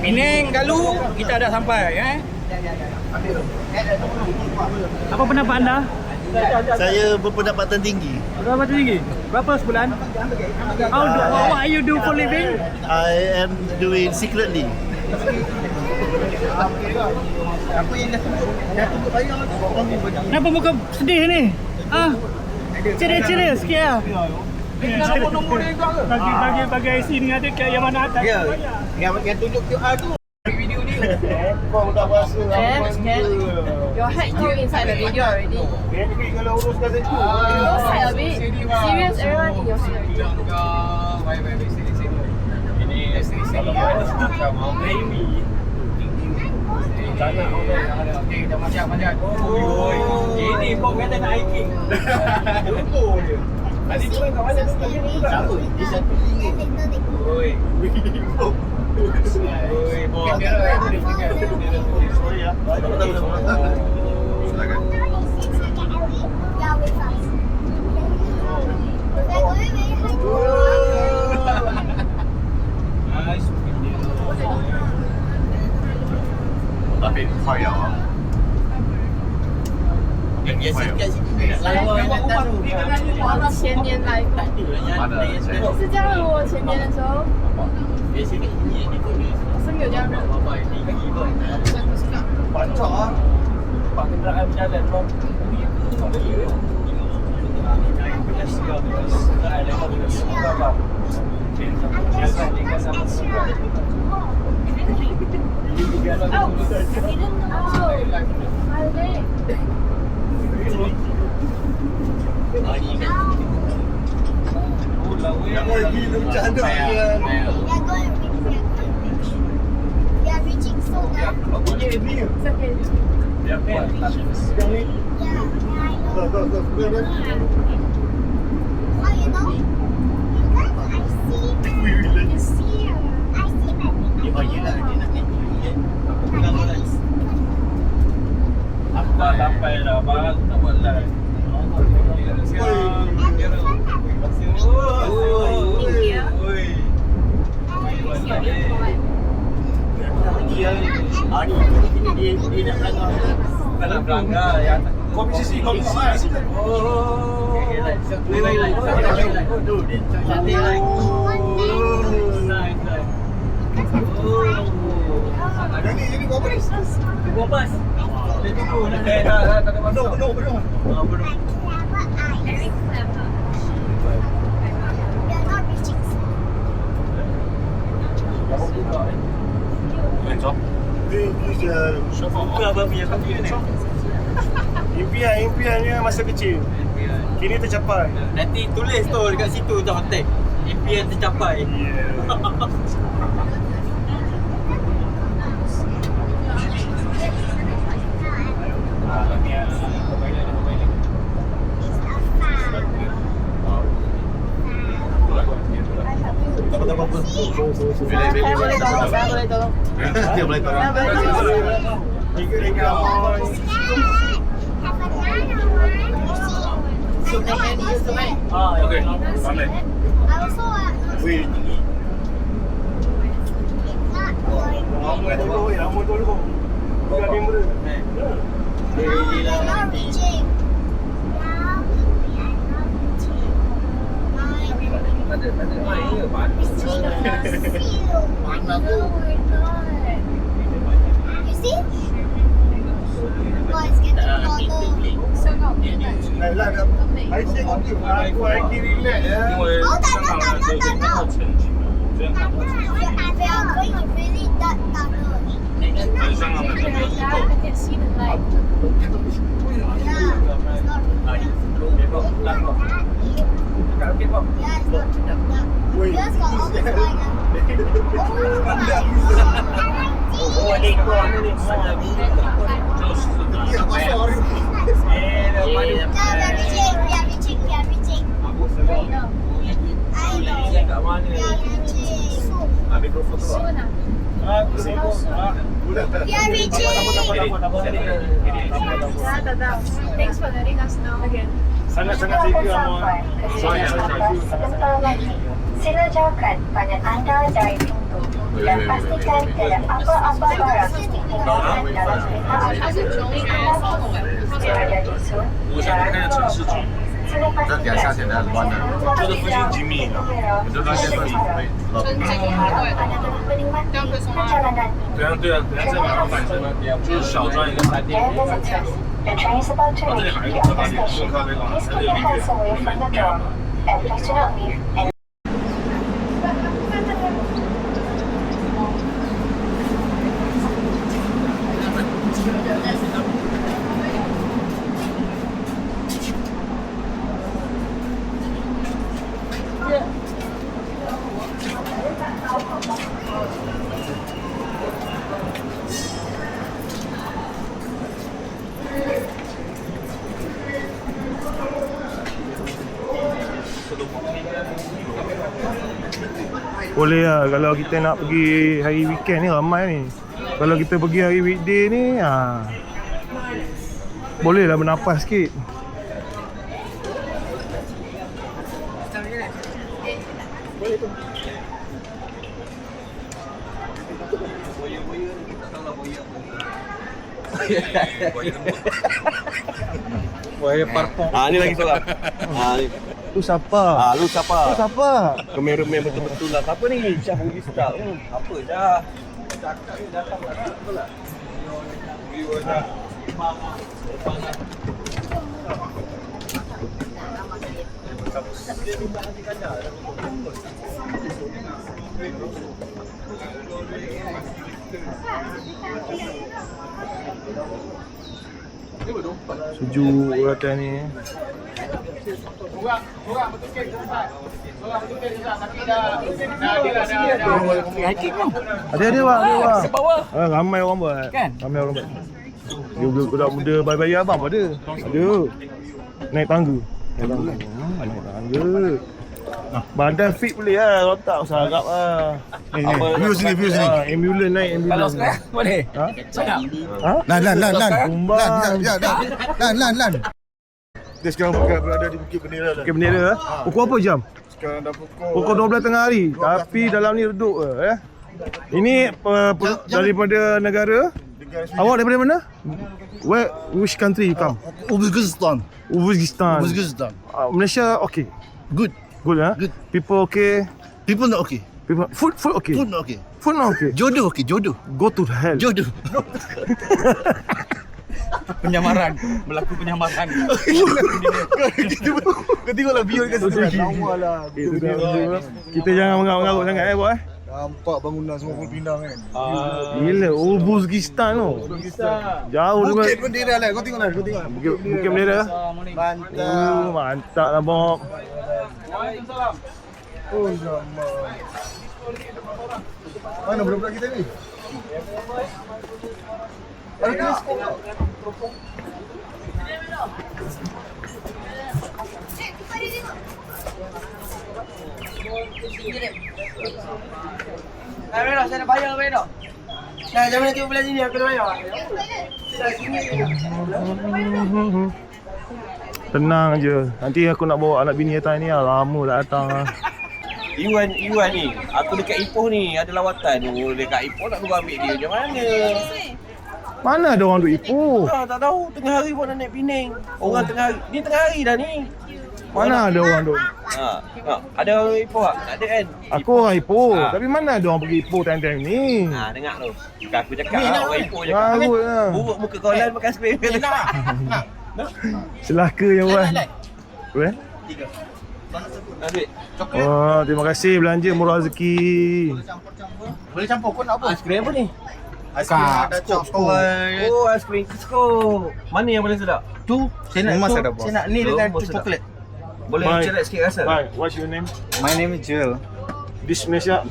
Speaker 1: Penang, Galuh, kita dah sampai. Apa pendapat anda?
Speaker 2: Saya berpendapatan tinggi.
Speaker 1: Berapa tinggi? Berapa sebulan? What are you do for living?
Speaker 2: I am doing secretly.
Speaker 3: Apa yang dah tunggu bayar tu?
Speaker 1: Kenapa muka sedih ni? Ceria-ceria sikit lah. Bagi IC ni ada kat yang mana atas.
Speaker 3: Yang tunjuk QR tu. Video ni.
Speaker 2: Kau dah berasa
Speaker 8: Your head grew inside the video already.
Speaker 2: Kalau uruskan saya tu.
Speaker 8: Your side a bit. Serious everyone in your side.
Speaker 5: Ini macam Remi. Dah macam. Ini kau kata nak hiking. Tunggu je. Tadi tu kat mana tu?
Speaker 3: Sama. Dia satu ringgit.
Speaker 5: Oi. Oi, bos.
Speaker 2: Sorry ya.
Speaker 5: Silakan. Tapi fire.
Speaker 3: Yang sikit sini. Lawa yang tahu.
Speaker 8: 前年来过，是这样。我前年的时候，是没有这样热。
Speaker 2: Bancak ah.
Speaker 5: Pak kenderaan berjalan bang. Dah sampai dah, barang nak buat live. Kalau belanggar yang
Speaker 2: Komisi C.
Speaker 5: Oh.
Speaker 2: Jadi berapa ni?
Speaker 5: 12. Tak ada masuk.
Speaker 8: Very clever. They are not reaching.
Speaker 2: Impiannya masa kecil kini tercapai.
Speaker 1: Nanti tulis tu dekat situ tu hotel. Impian tercapai.
Speaker 3: Dia boleh tolong.
Speaker 8: Okay.
Speaker 2: Lama dulu. Bukan kamera.
Speaker 8: You see? Oh, it's getting taller.
Speaker 2: I say aku lagi relax ya.
Speaker 8: Oh, tak nak. We are going really dark tunnel. I can see the light. Yeah, it's not really dark. Yeah, it's not too dark. Yours got all this light. Thanks for letting us know again.
Speaker 2: Sangat-sangat thank you Amon.
Speaker 9: Sebentar lagi, sila jauhkan pandangan anda dari pintu dan pastikan tiada apa-apa barang ditinggalkan dalam kereta api. Berada di zon jarak normal. Sila pastikan
Speaker 3: 就是附近几米呢？我就到现在
Speaker 9: perjalanan.
Speaker 5: 对啊，这马上反身了，就是小转一个餐厅。
Speaker 9: The train is about to reach the other station. Please keep your hands away from the door and please do not leave any.
Speaker 2: Boleh lah kalau kita nak pergi hari weekend ni ramai ni. Kalau kita pergi hari weekday ni boleh lah bernafas sikit.
Speaker 1: Buaya parpong.
Speaker 3: ni lagi soalan. Ni.
Speaker 2: Tu siapa?
Speaker 3: Lu siapa?
Speaker 2: Tu siapa?
Speaker 3: Kameraman betul-betul lah. Siapa ni? Syah Bugis tak? Apa dah? Cakap ni datang lah. Betul lah.
Speaker 2: Sejuk rata ni. Ada wak. Ramai orang buat. Ramai orang buat. Dia budak muda bayar abang ada. Ada. Naik tangga. Naik tangga. Badan fit boleh lah, kalau tak usah harap lah.
Speaker 4: View sini.
Speaker 2: Ambulans naik ambulans.
Speaker 7: Boleh?
Speaker 2: Lan. Kumbang.
Speaker 4: Lan. Dia sekarang berada di Bukit Bendera dah.
Speaker 2: Bukit Bendera. Pukul apa jam?
Speaker 4: Sekarang dah
Speaker 2: Pukul 12 tengah hari. Tapi dalam ni redup ke. Ini daripada negara. Awak daripada mana? Which country you come?
Speaker 4: Uzbekistan.
Speaker 2: Malaysia okay.
Speaker 4: Good.
Speaker 2: Good lah.
Speaker 4: Good.
Speaker 2: People okay.
Speaker 4: People not okay.
Speaker 2: Food okay.
Speaker 4: Food not okay.
Speaker 2: Food not okay.
Speaker 4: Jodoh okay.
Speaker 2: Go to hell.
Speaker 4: Jodoh.
Speaker 5: Penyamaran. Berlaku penyamaran.
Speaker 2: Kau tengoklah view dekat situ.
Speaker 4: Lawa lah.
Speaker 2: Kita jangan mengarut-mengarut sangat buat
Speaker 4: Nampak bangunan semua full Pinang kan.
Speaker 2: Gila, Uzbekistan tu. Jauh tu.
Speaker 4: Bukit bendera lah. Kau tengok lah. Kau tengok.
Speaker 2: Bukit bendera.
Speaker 4: Mantap.
Speaker 2: Mantap lah Bob.
Speaker 4: Oh sama. Mana budak-budak kita ni? Ada teleskop tak?
Speaker 3: Saya nak bayar Beno. Nah, jangan nak belah sini aku nak bayar.
Speaker 2: Tenang je. Nanti aku nak bawa anak bini datang ni lah. Lama tak datang lah.
Speaker 5: Iwan ni, aku dekat Ipoh ni ada lawatan tu. Dekat Ipoh nak tunggu ambil dia. Macam mana?
Speaker 2: Mana ada orang duk Ipoh?
Speaker 5: Tak tahu. Tengah hari pun nak naik Penang. Orang tengah hari. Ni tengah hari dah ni.
Speaker 2: Mana ada orang duk?
Speaker 5: Ada orang Ipoh tak? Tak ada kan?
Speaker 2: Aku orang Ipoh. Tapi mana ada orang pergi Ipoh time-time ni?
Speaker 5: Dengar tu. Bukan aku cakap lah. Orang Ipoh cakap.
Speaker 2: Garut lah.
Speaker 5: Buruk muka kau lain makan spray.
Speaker 2: Celaka je Wan. Boleh? Oh, terima kasih belanja murah rezeki.
Speaker 3: Boleh campur kau nak apa?
Speaker 5: Aiskrim apa ni?
Speaker 3: Aiskrim ada coklat.
Speaker 5: Oh, aiskrim Cusco. Mana yang paling sedap?
Speaker 3: Tu saya nak
Speaker 4: Memang
Speaker 3: tu,
Speaker 4: sedap, bos.
Speaker 3: saya nak ni dengan
Speaker 5: Bos
Speaker 3: tu
Speaker 5: sedap.
Speaker 3: coklat.
Speaker 5: Boleh
Speaker 2: Bye.
Speaker 5: cerat sikit rasa?
Speaker 2: Bye. What's your name?
Speaker 4: My name is Joel.
Speaker 2: This Malaysia,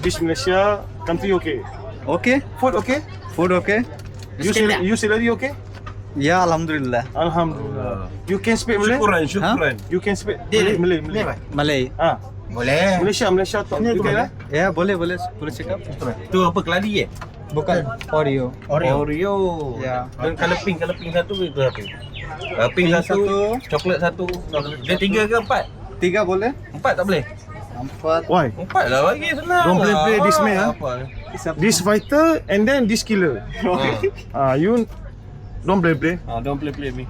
Speaker 2: country okay?
Speaker 4: Okay?
Speaker 2: Food okay?
Speaker 4: Food okay?
Speaker 2: You salary okay?
Speaker 4: Ya, alhamdulillah.
Speaker 2: Alhamdulillah. You can speak Malay?
Speaker 5: Syukuran.
Speaker 2: You can speak
Speaker 3: Dia
Speaker 2: Malay.
Speaker 4: Malay.
Speaker 2: Ah,
Speaker 3: Boleh.
Speaker 2: Malaysia talk okay lah.
Speaker 4: Ya, boleh cakap.
Speaker 5: Tu apa keladi
Speaker 4: Bukan Oreo.
Speaker 5: Oreo.
Speaker 4: Ya.
Speaker 5: Dan color pink satu itu apa? Pink satu, coklat satu. Dia 3 ke 4?
Speaker 4: 3 boleh?
Speaker 5: 4 tak boleh?
Speaker 4: 4.
Speaker 2: Why?
Speaker 5: 4 lah bagi senang.
Speaker 2: Don't play this man, ah.
Speaker 5: Apa?
Speaker 2: This fighter and then this killer. You don't play.
Speaker 5: Don't play me.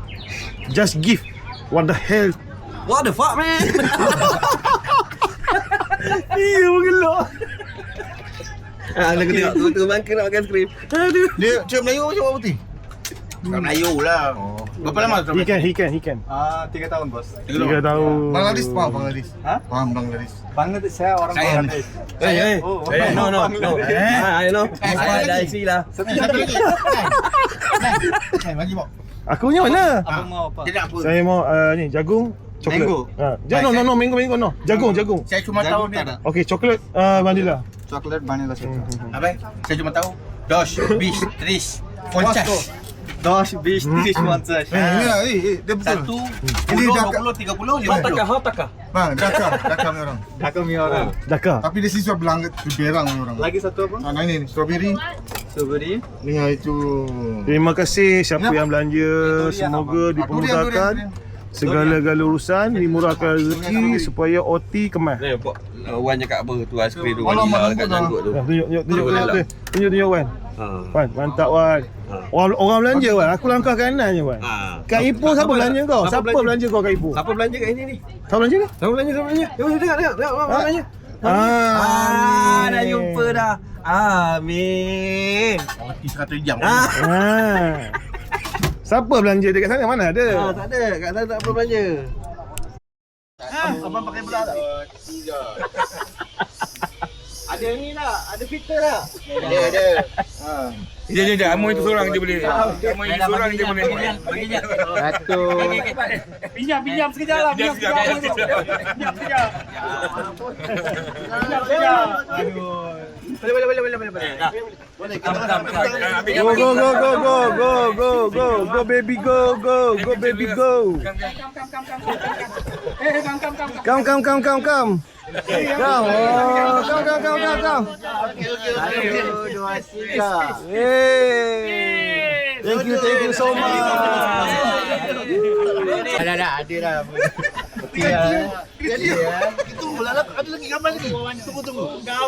Speaker 2: Just give. What the hell?
Speaker 5: What the fuck man?
Speaker 2: Iya mengelak.
Speaker 5: Nak tengok tu bangka nak makan skrim. Aduh.
Speaker 3: Dia cakap Melayu macam orang putih? Bukan Melayu lah. Berapa lama tu?
Speaker 2: He can.
Speaker 4: 3 tahun, bos.
Speaker 2: 3 tahun.
Speaker 3: Bangladesh faham Bangladesh?
Speaker 4: Ha?
Speaker 3: Faham Bangladesh.
Speaker 4: Bangladesh, saya orang Bangladesh.
Speaker 5: No. I know. Dah isi lah.
Speaker 3: Satu lagi. Bagi Bob.
Speaker 2: Aku punya mana?
Speaker 4: Abang mau apa?
Speaker 3: Dia nak apa?
Speaker 2: Saya mau ni jagung, coklat.
Speaker 3: Mango?
Speaker 2: No, mango no. Jagung.
Speaker 3: Saya cuma tahu ni.
Speaker 2: Okay, coklat vanilla.
Speaker 4: Coklat vanilla satu.
Speaker 3: Abang, saya cuma tahu. Dosh, bish, tris, ponchas.
Speaker 4: 10, 20, 30, 50.
Speaker 3: Dia betul. 1, 10, 20, 30, 50.
Speaker 5: Hotakah?
Speaker 3: Bang, Dakar ni orang.
Speaker 4: Dah kami orang.
Speaker 2: Dakar.
Speaker 3: Tapi dia siswa belang berang ni orang.
Speaker 4: Lagi satu apa?
Speaker 3: Nah ini strawberry.
Speaker 4: Strawberry.
Speaker 3: Ni itu.
Speaker 2: Terima kasih siapa yang belanja.
Speaker 4: Durian,
Speaker 2: Semoga
Speaker 3: abang.
Speaker 2: dipermudahkan segala-gala urusan, dimurahkan rezeki supaya OT kemas.
Speaker 5: Ni Pok Wan cakap apa tu aiskrim tu
Speaker 3: Alamak,
Speaker 5: vanilla dekat janggut tu.
Speaker 2: Tunjuk Wan. Wan, mantap Wan. Orang belanja Wan, aku langkah kanan je Wan. Kat Ipoh siapa belanja kau? Siapa belanja kau kat Ipoh?
Speaker 5: Siapa belanja kat sini ni?
Speaker 2: Siapa belanja ni?
Speaker 5: Siapa belanja? Tengok belanja. Dah jumpa dah. Amin.
Speaker 3: Mati 100 jam.
Speaker 2: Siapa belanja dekat sana? Mana ada?
Speaker 5: Tak ada. Kat sana tak apa belanja.
Speaker 3: Abang pakai belah tak?
Speaker 5: Ada ni tak? Ada filter tak?
Speaker 3: Ada.
Speaker 5: Sekejap. Amoy tu seorang je boleh. Amoy ni seorang je boleh.
Speaker 3: Bagi jap.
Speaker 4: Satu.
Speaker 1: Pinjam sekejap lah. Pinjam sekejap.
Speaker 5: Boleh.
Speaker 2: Go baby go baby go. Come. Come. Hey. Thank you so much.
Speaker 3: Ada dah. Itu lah ada lagi gambar lagi. Tunggu. Dah.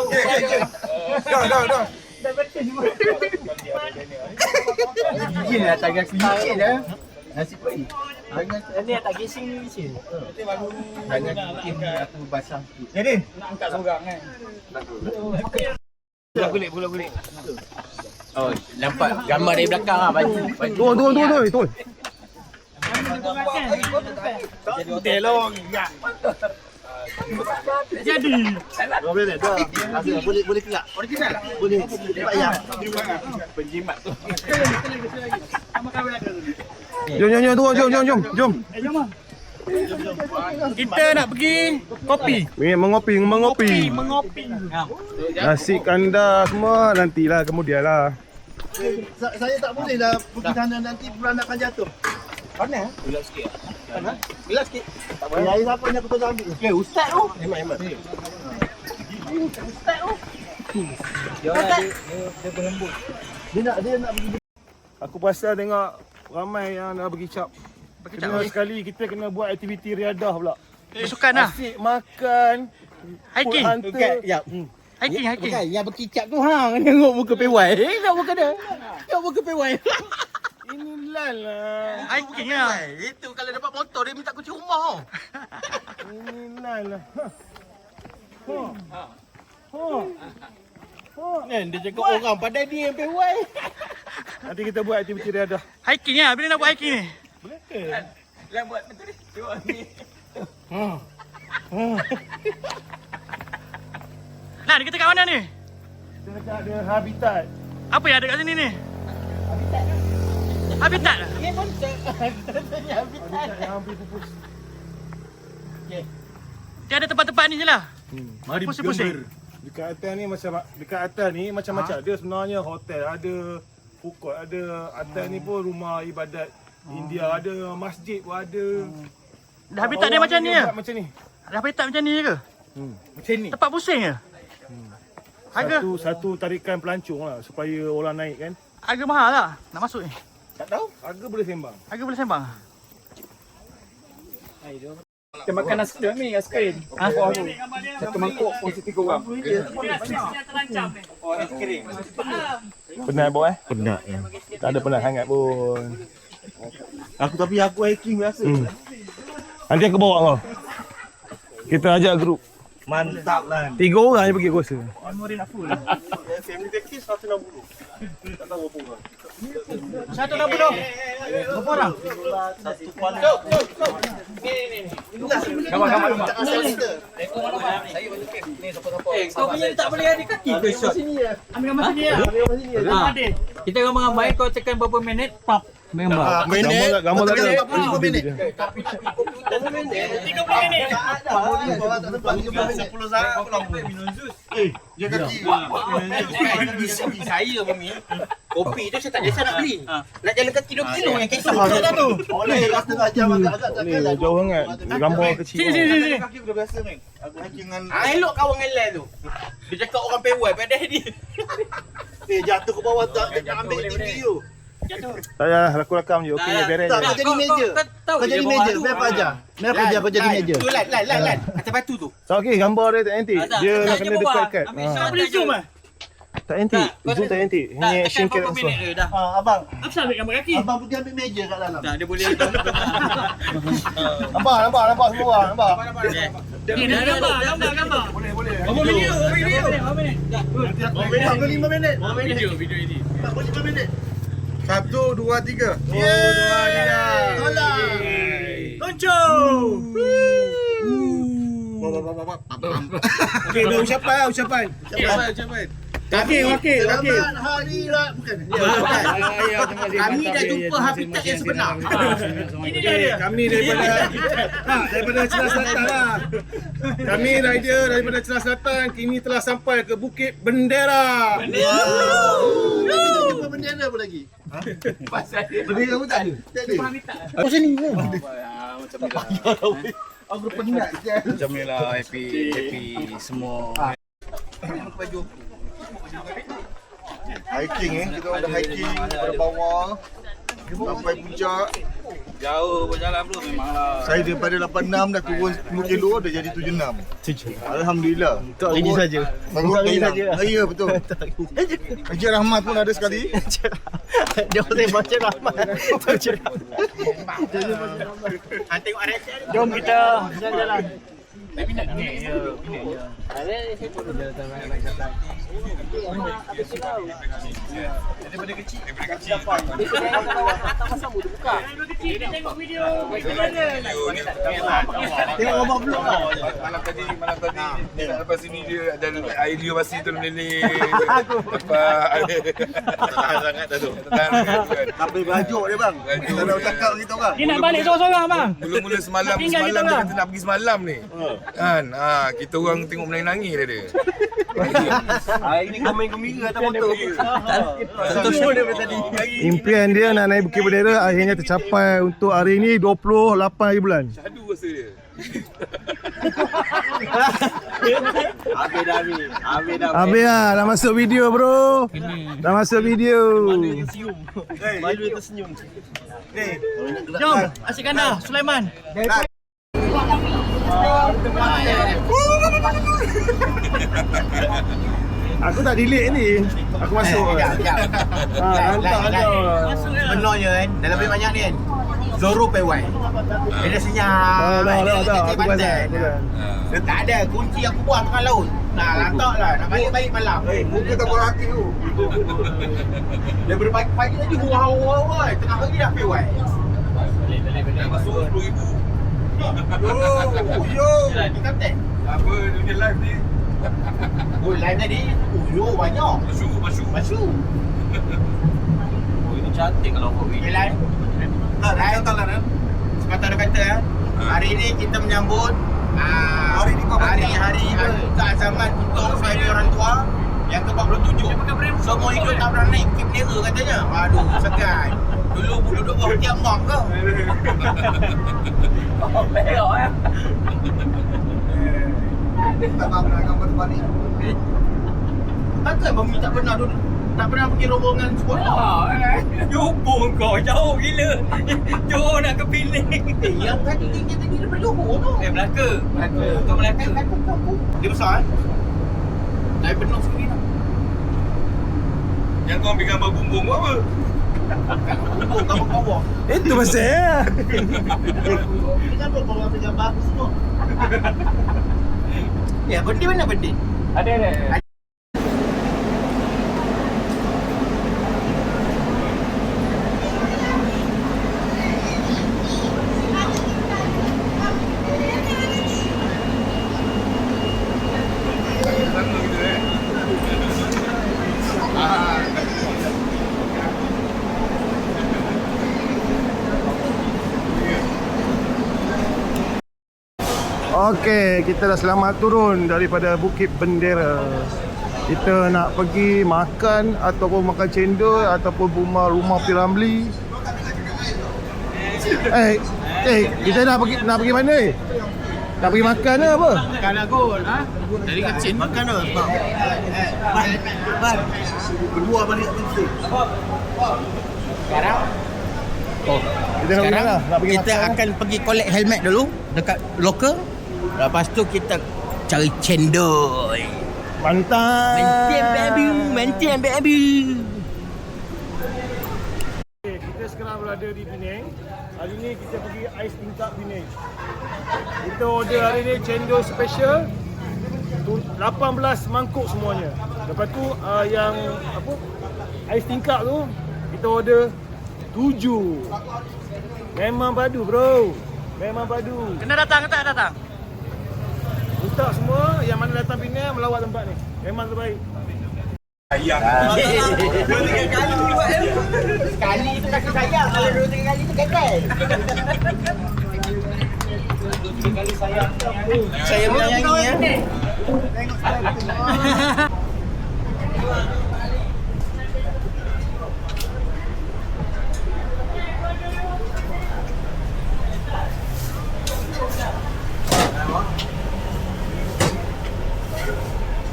Speaker 3: Gigi lah tagak sedikit dah. Nasi peri.
Speaker 1: Ini tak gising ni licin.
Speaker 3: Jangan bikin aku basah.
Speaker 1: Jadi nak angkat seorang kan.
Speaker 5: Kulit. Oh, nampak gambar dari belakang ah baju.
Speaker 2: Turun. Telong. Ya.
Speaker 1: Jadi.
Speaker 4: Boleh dah. Boleh kelak. Original. Boleh. Pak Yang.
Speaker 6: Penjimat tu.
Speaker 2: Jom.
Speaker 1: Kita nak pergi kopi.
Speaker 2: Mengopi.
Speaker 1: Mengopi.
Speaker 2: Nasi kandar semua nantilah kemudian lah.
Speaker 4: Saya tak boleh lah pergi sana nanti beranak akan jatuh. Panas?
Speaker 6: Gelap sikit.
Speaker 4: Gelap sikit. Tak boleh. Air siapa ni aku tak ambil.
Speaker 3: Ustaz tu.
Speaker 4: Hemat. Dia nak pergi.
Speaker 2: Aku perasan tengok ramai yang nak pergi cap. Kena sekali kita kena buat aktiviti riadah pula.
Speaker 1: Sukan lah.
Speaker 2: Asyik makan.
Speaker 1: Hiking. Hiking.
Speaker 3: Bukan, yang berkicap tu hang tengok muka pewai. Nak muka dia. Tengok muka pewai.
Speaker 2: Inilah lah.
Speaker 1: Hiking lah.
Speaker 3: Itu kalau dapat motor dia minta kunci rumah.
Speaker 2: Inilah lah.
Speaker 3: Dia cakap orang pada dia yang pewai.
Speaker 2: Nanti kita buat aktiviti riadah.
Speaker 1: Hiking lah. Bila nak buat hiking ni?
Speaker 6: Lah buat betul ni. Tengok ni.
Speaker 1: Nah, kita kat mana ni?
Speaker 2: Kita dekat ada habitat.
Speaker 1: Apa yang ada kat sini ni? Habitat lah.
Speaker 3: Dia pun
Speaker 2: Habitat yang hampir pupus.
Speaker 1: Dia ada tempat-tempat ni je lah. Pusing-pusing.
Speaker 2: Dekat atas ni macam-macam. Dia sebenarnya hotel, ada food court, ada atas ni pun rumah ibadat India, ada masjid pun ada.
Speaker 1: Habitat dia macam ni je?
Speaker 2: Macam ni.
Speaker 1: Habitat macam ni je ke?
Speaker 2: Macam ni.
Speaker 1: Tempat pusing je? Harga?
Speaker 2: Satu tarikan pelancong lah supaya orang naik kan.
Speaker 1: Harga mahal lah nak masuk ni?
Speaker 2: Tak tahu. Harga boleh sembang.
Speaker 1: Harga boleh sembang?
Speaker 5: Kita makan nasi dia ni, aiskrim. Satu mangkuk pun 3 orang. Oh, aiskrim.
Speaker 2: Penat pun Penat ya. Tak ada penat sangat pun.
Speaker 4: Tapi aku hiking biasa.
Speaker 2: Nanti aku bawa kau. Kita ajak grup.
Speaker 4: Mantap lah.
Speaker 2: 3 orang je pergi aku rasa.
Speaker 1: Almorin nak full.
Speaker 2: Family package 160. Tak tahu berapa orang.
Speaker 1: 160. Berapa orang?
Speaker 4: Satu kepala.
Speaker 5: Gambar.
Speaker 3: Kau punya tak boleh ada kaki ke shot?
Speaker 1: Ambil gambar sini lah.
Speaker 3: Kita ramai-ramai kau tekan berapa minit, pop. Member.
Speaker 2: Gambar tak ada.
Speaker 4: 45 minit.
Speaker 1: 30 minit.
Speaker 4: 10 saat aku lambat minum jus. Dia kaki.
Speaker 3: Saya Mami. Kopi tu saya tak biasa nak beli. Nak jalan kaki 2 kilo yang kisah dah tu.
Speaker 4: Boleh rasa nak jam agak-agak takkan lah.
Speaker 2: Jauh sangat. Gambar kecil.
Speaker 1: Sini.
Speaker 4: Kaki aku dah biasa men. Aku hiking dengan
Speaker 3: Elok kawan dengan tu. Dia cakap orang pewai pada dia.
Speaker 4: jatuh ke bawah tak ambil tinggi tu.
Speaker 2: Tak payah aku rakam je. Okey, beres
Speaker 4: Tak,
Speaker 2: je.
Speaker 4: kau jadi meja. Kau jadi meja. Biar apa aja. Biar apa aja kau jadi meja.
Speaker 3: Tu lan. Atas batu tu.
Speaker 2: So okey, gambar dia tak antik. Dia nak kena dekat-dekat.
Speaker 1: Tak boleh zoom lah.
Speaker 2: Tak antik. Zoom tak antik. Ini action cam
Speaker 3: berapa minit dia dah.
Speaker 4: Abang.
Speaker 1: Apa ambil gambar kaki?
Speaker 4: Abang pergi ambil meja kat dalam.
Speaker 3: Tak, dia boleh.
Speaker 4: Nampak semua orang. Nampak.
Speaker 1: Ni dah gambar.
Speaker 4: Boleh.
Speaker 1: Video.
Speaker 4: 45 minit.
Speaker 6: Video ini.
Speaker 4: 45 minit.
Speaker 2: 1, 2, 3.
Speaker 4: Tolak.
Speaker 1: Lonco.
Speaker 2: Okey, ucapan. Wakil.
Speaker 4: Selamat hari raya. Bukan.
Speaker 3: Kami dah jumpa habitat yang sebenar.
Speaker 1: Ini dia.
Speaker 2: Kami daripada Celah Selatan lah. Kami rider daripada Celah Selatan kini telah sampai ke Bukit Bendera.
Speaker 4: Kami tak jumpa bendera apa lagi? Bendera pun tak ada. Tak ada.
Speaker 3: Apa sini?
Speaker 4: Aku penat je.
Speaker 7: Macam ni lah, happy semua.
Speaker 4: Hiking kita orang dah hiking daripada bawah sampai puncak.
Speaker 6: Jauh berjalan bro memanglah.
Speaker 4: Saya daripada 86 dah turun 10 kilo dah jadi 76. Alhamdulillah.
Speaker 2: Tak hari ni saja.
Speaker 4: Baru hari saja. Ya betul. Encik Rahmat pun ada sekali.
Speaker 2: Dia orang baca Rahmat.
Speaker 3: Tengok arek.
Speaker 1: Jom kita jalan-jalan.
Speaker 5: Daripada kecil.
Speaker 1: Tengok video.
Speaker 2: Tengok gambar vlog lah.
Speaker 5: Malam tadi lepas sini dia ada air liur basi tu meleleh. Apa sangat dah tu.
Speaker 2: Apa berajuk dia bang? Kita dah cakap kita orang.
Speaker 1: Dia nak balik seorang-seorang bang.
Speaker 5: Mula-mula semalam
Speaker 1: Tinggal
Speaker 5: dia
Speaker 1: kita
Speaker 5: kata
Speaker 1: orang.
Speaker 5: nak pergi semalam ni. Kan? Kita orang tengok menangis dia.
Speaker 2: Hari ni komen gembira atas motor.
Speaker 5: Betul dia tadi.
Speaker 2: Impian dia nak naik Bukit Bendera akhirnya tercapai untuk hari ini 28 hari bulan.
Speaker 5: Syahdu rasa dia.
Speaker 2: Habis lah, dah masuk video bro. Dah masuk video.
Speaker 3: Malu dia tersenyum.
Speaker 1: Jom, asyik anda, Sulaiman.
Speaker 2: Aku tak delete ni. Aku masuk. Hantar aja.
Speaker 3: Benarnya kan, dalam lebih banyak ni kan, Zoro PY. Dia dah senyap.
Speaker 2: Dah. Aku
Speaker 3: Pantai.
Speaker 2: pasal.
Speaker 3: Dia tak ada, kunci aku buang tengah laut. Nah, lantak lah. Nak balik malam.
Speaker 2: Muka tak buat hati tu.
Speaker 3: Dia pagi tadi huwa-huwa. Tengah pagi dah PY.
Speaker 5: Masuk 10,000.
Speaker 3: Yo, ni kapten.
Speaker 5: Apa dunia live ni?
Speaker 3: Oh, live tadi. Yo, banyak. Masuk.
Speaker 6: Oh, ini cantik kalau kau
Speaker 3: Ni live. Live tak lah. Sepatah ada kata hari ni kita menyambut hari keazaman untuk sebagai orang tua yang ke-47. Semua hidup tak pernah naik Bukit Bendera katanya. Aduh, segan. Dulu duduk bawah tiang mak ke?
Speaker 2: Tak pernah gambar depan ni.
Speaker 3: Takkan Bami tak pernah duduk, tak pernah pergi rombongan sekolah.
Speaker 1: Johor kau, jauh gila. Johor nak ke Penang.
Speaker 3: Yang tadi daripada Johor tu.
Speaker 1: Melaka. Bukan Melaka.
Speaker 3: Dia besar kan? Dah penuh sekali dah.
Speaker 5: Yang kau ambil gambar bumbung buat apa?
Speaker 3: Bumbung gambar bawah.
Speaker 2: Itu pasal.
Speaker 3: Kenapa kau ambil gambar aku semua? Ya, benda mana benda?
Speaker 1: Ada.
Speaker 2: Okey, kita dah selamat turun daripada Bukit Bendera. Kita nak pergi makan ataupun makan cendol ataupun rumah Piramli. Kita nak pergi mana ni? Nak pergi makan ke apa?
Speaker 1: Makan agul, ha? Dari kecil.
Speaker 3: Makan tu sebab Ban keluar balik tu. Sekarang
Speaker 2: Kita nak pergi mana? Nak pergi
Speaker 3: kita
Speaker 2: makan.
Speaker 3: akan pergi collect helmet dulu dekat local. Lepas tu kita cari cendol.
Speaker 2: Mantap.
Speaker 3: Mantap baby.
Speaker 2: Kita sekarang berada di Penang. Hari ni kita pergi ais tingkat Penang. Kita order hari ni cendol special 18 mangkuk semuanya. Lepas tu yang apa? Ais tingkat tu kita order 7. Memang padu bro. Memang padu.
Speaker 1: Kena datang ke tak datang?
Speaker 2: Minta semua yang mana datang Penang melawat tempat ni. Memang terbaik.
Speaker 5: Ayam.
Speaker 3: 2-3 kali buat dia. Sekali tu kasih sayang, kalau 2-3 kali tu gagal. Saya menyayangi ya.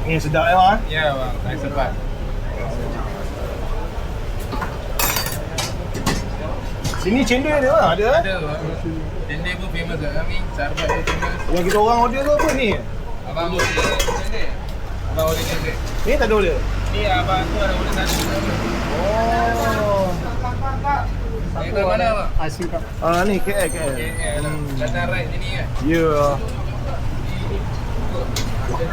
Speaker 2: Ni sedap bang.
Speaker 6: Ya bang, saya sempat.
Speaker 2: Sini cendol ada bang, ada.
Speaker 6: Ada bang. Cendol pun famous kat kami. Sarbat dia famous.
Speaker 2: Yang kita orang order tu apa ni?
Speaker 6: Abang order cendol. Abang order cendol.
Speaker 2: Ni tak ada order.
Speaker 6: Ni abang tu ada order satu.
Speaker 2: Oh.
Speaker 6: Saya tahu mana bang?
Speaker 2: Ni KL.
Speaker 6: KL lah. Datang right sini kan?
Speaker 2: Ya.
Speaker 5: Bagi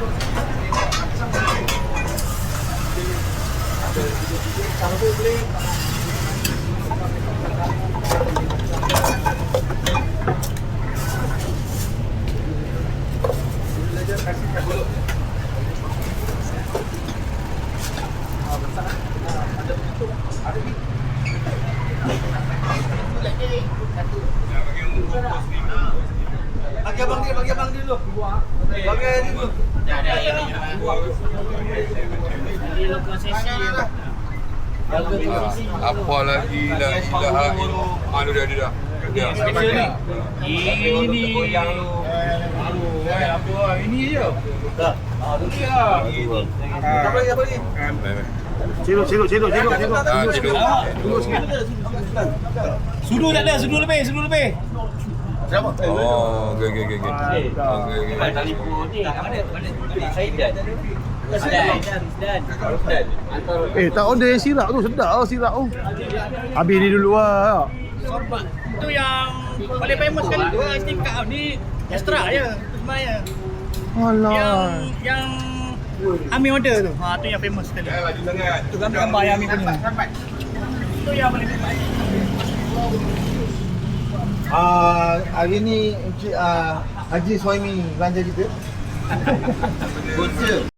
Speaker 5: abang dia dulu. Bagi dia dulu.
Speaker 6: Apa lagi la ilaha illallah. Dah. Dia.
Speaker 1: Ini ini je.
Speaker 5: Apa lagi?
Speaker 2: Cedok.
Speaker 6: Cedok.
Speaker 1: Sudu tak ada, sudu lebih.
Speaker 6: Oh, okey.
Speaker 2: Tak order yang sirap tu, sedap lah sirap tu. Habis ni dulu lah.
Speaker 1: Itu yang paling famous sekali tu ice cream cup ni extra je sebenarnya.
Speaker 2: Alah.
Speaker 1: Yang Ami order tu. Ha tu yang famous sekali. Tu gambar yang Ami punya. Itu yang paling famous.
Speaker 4: Hari ni Haji Suhaimi belanja kita. Bocor.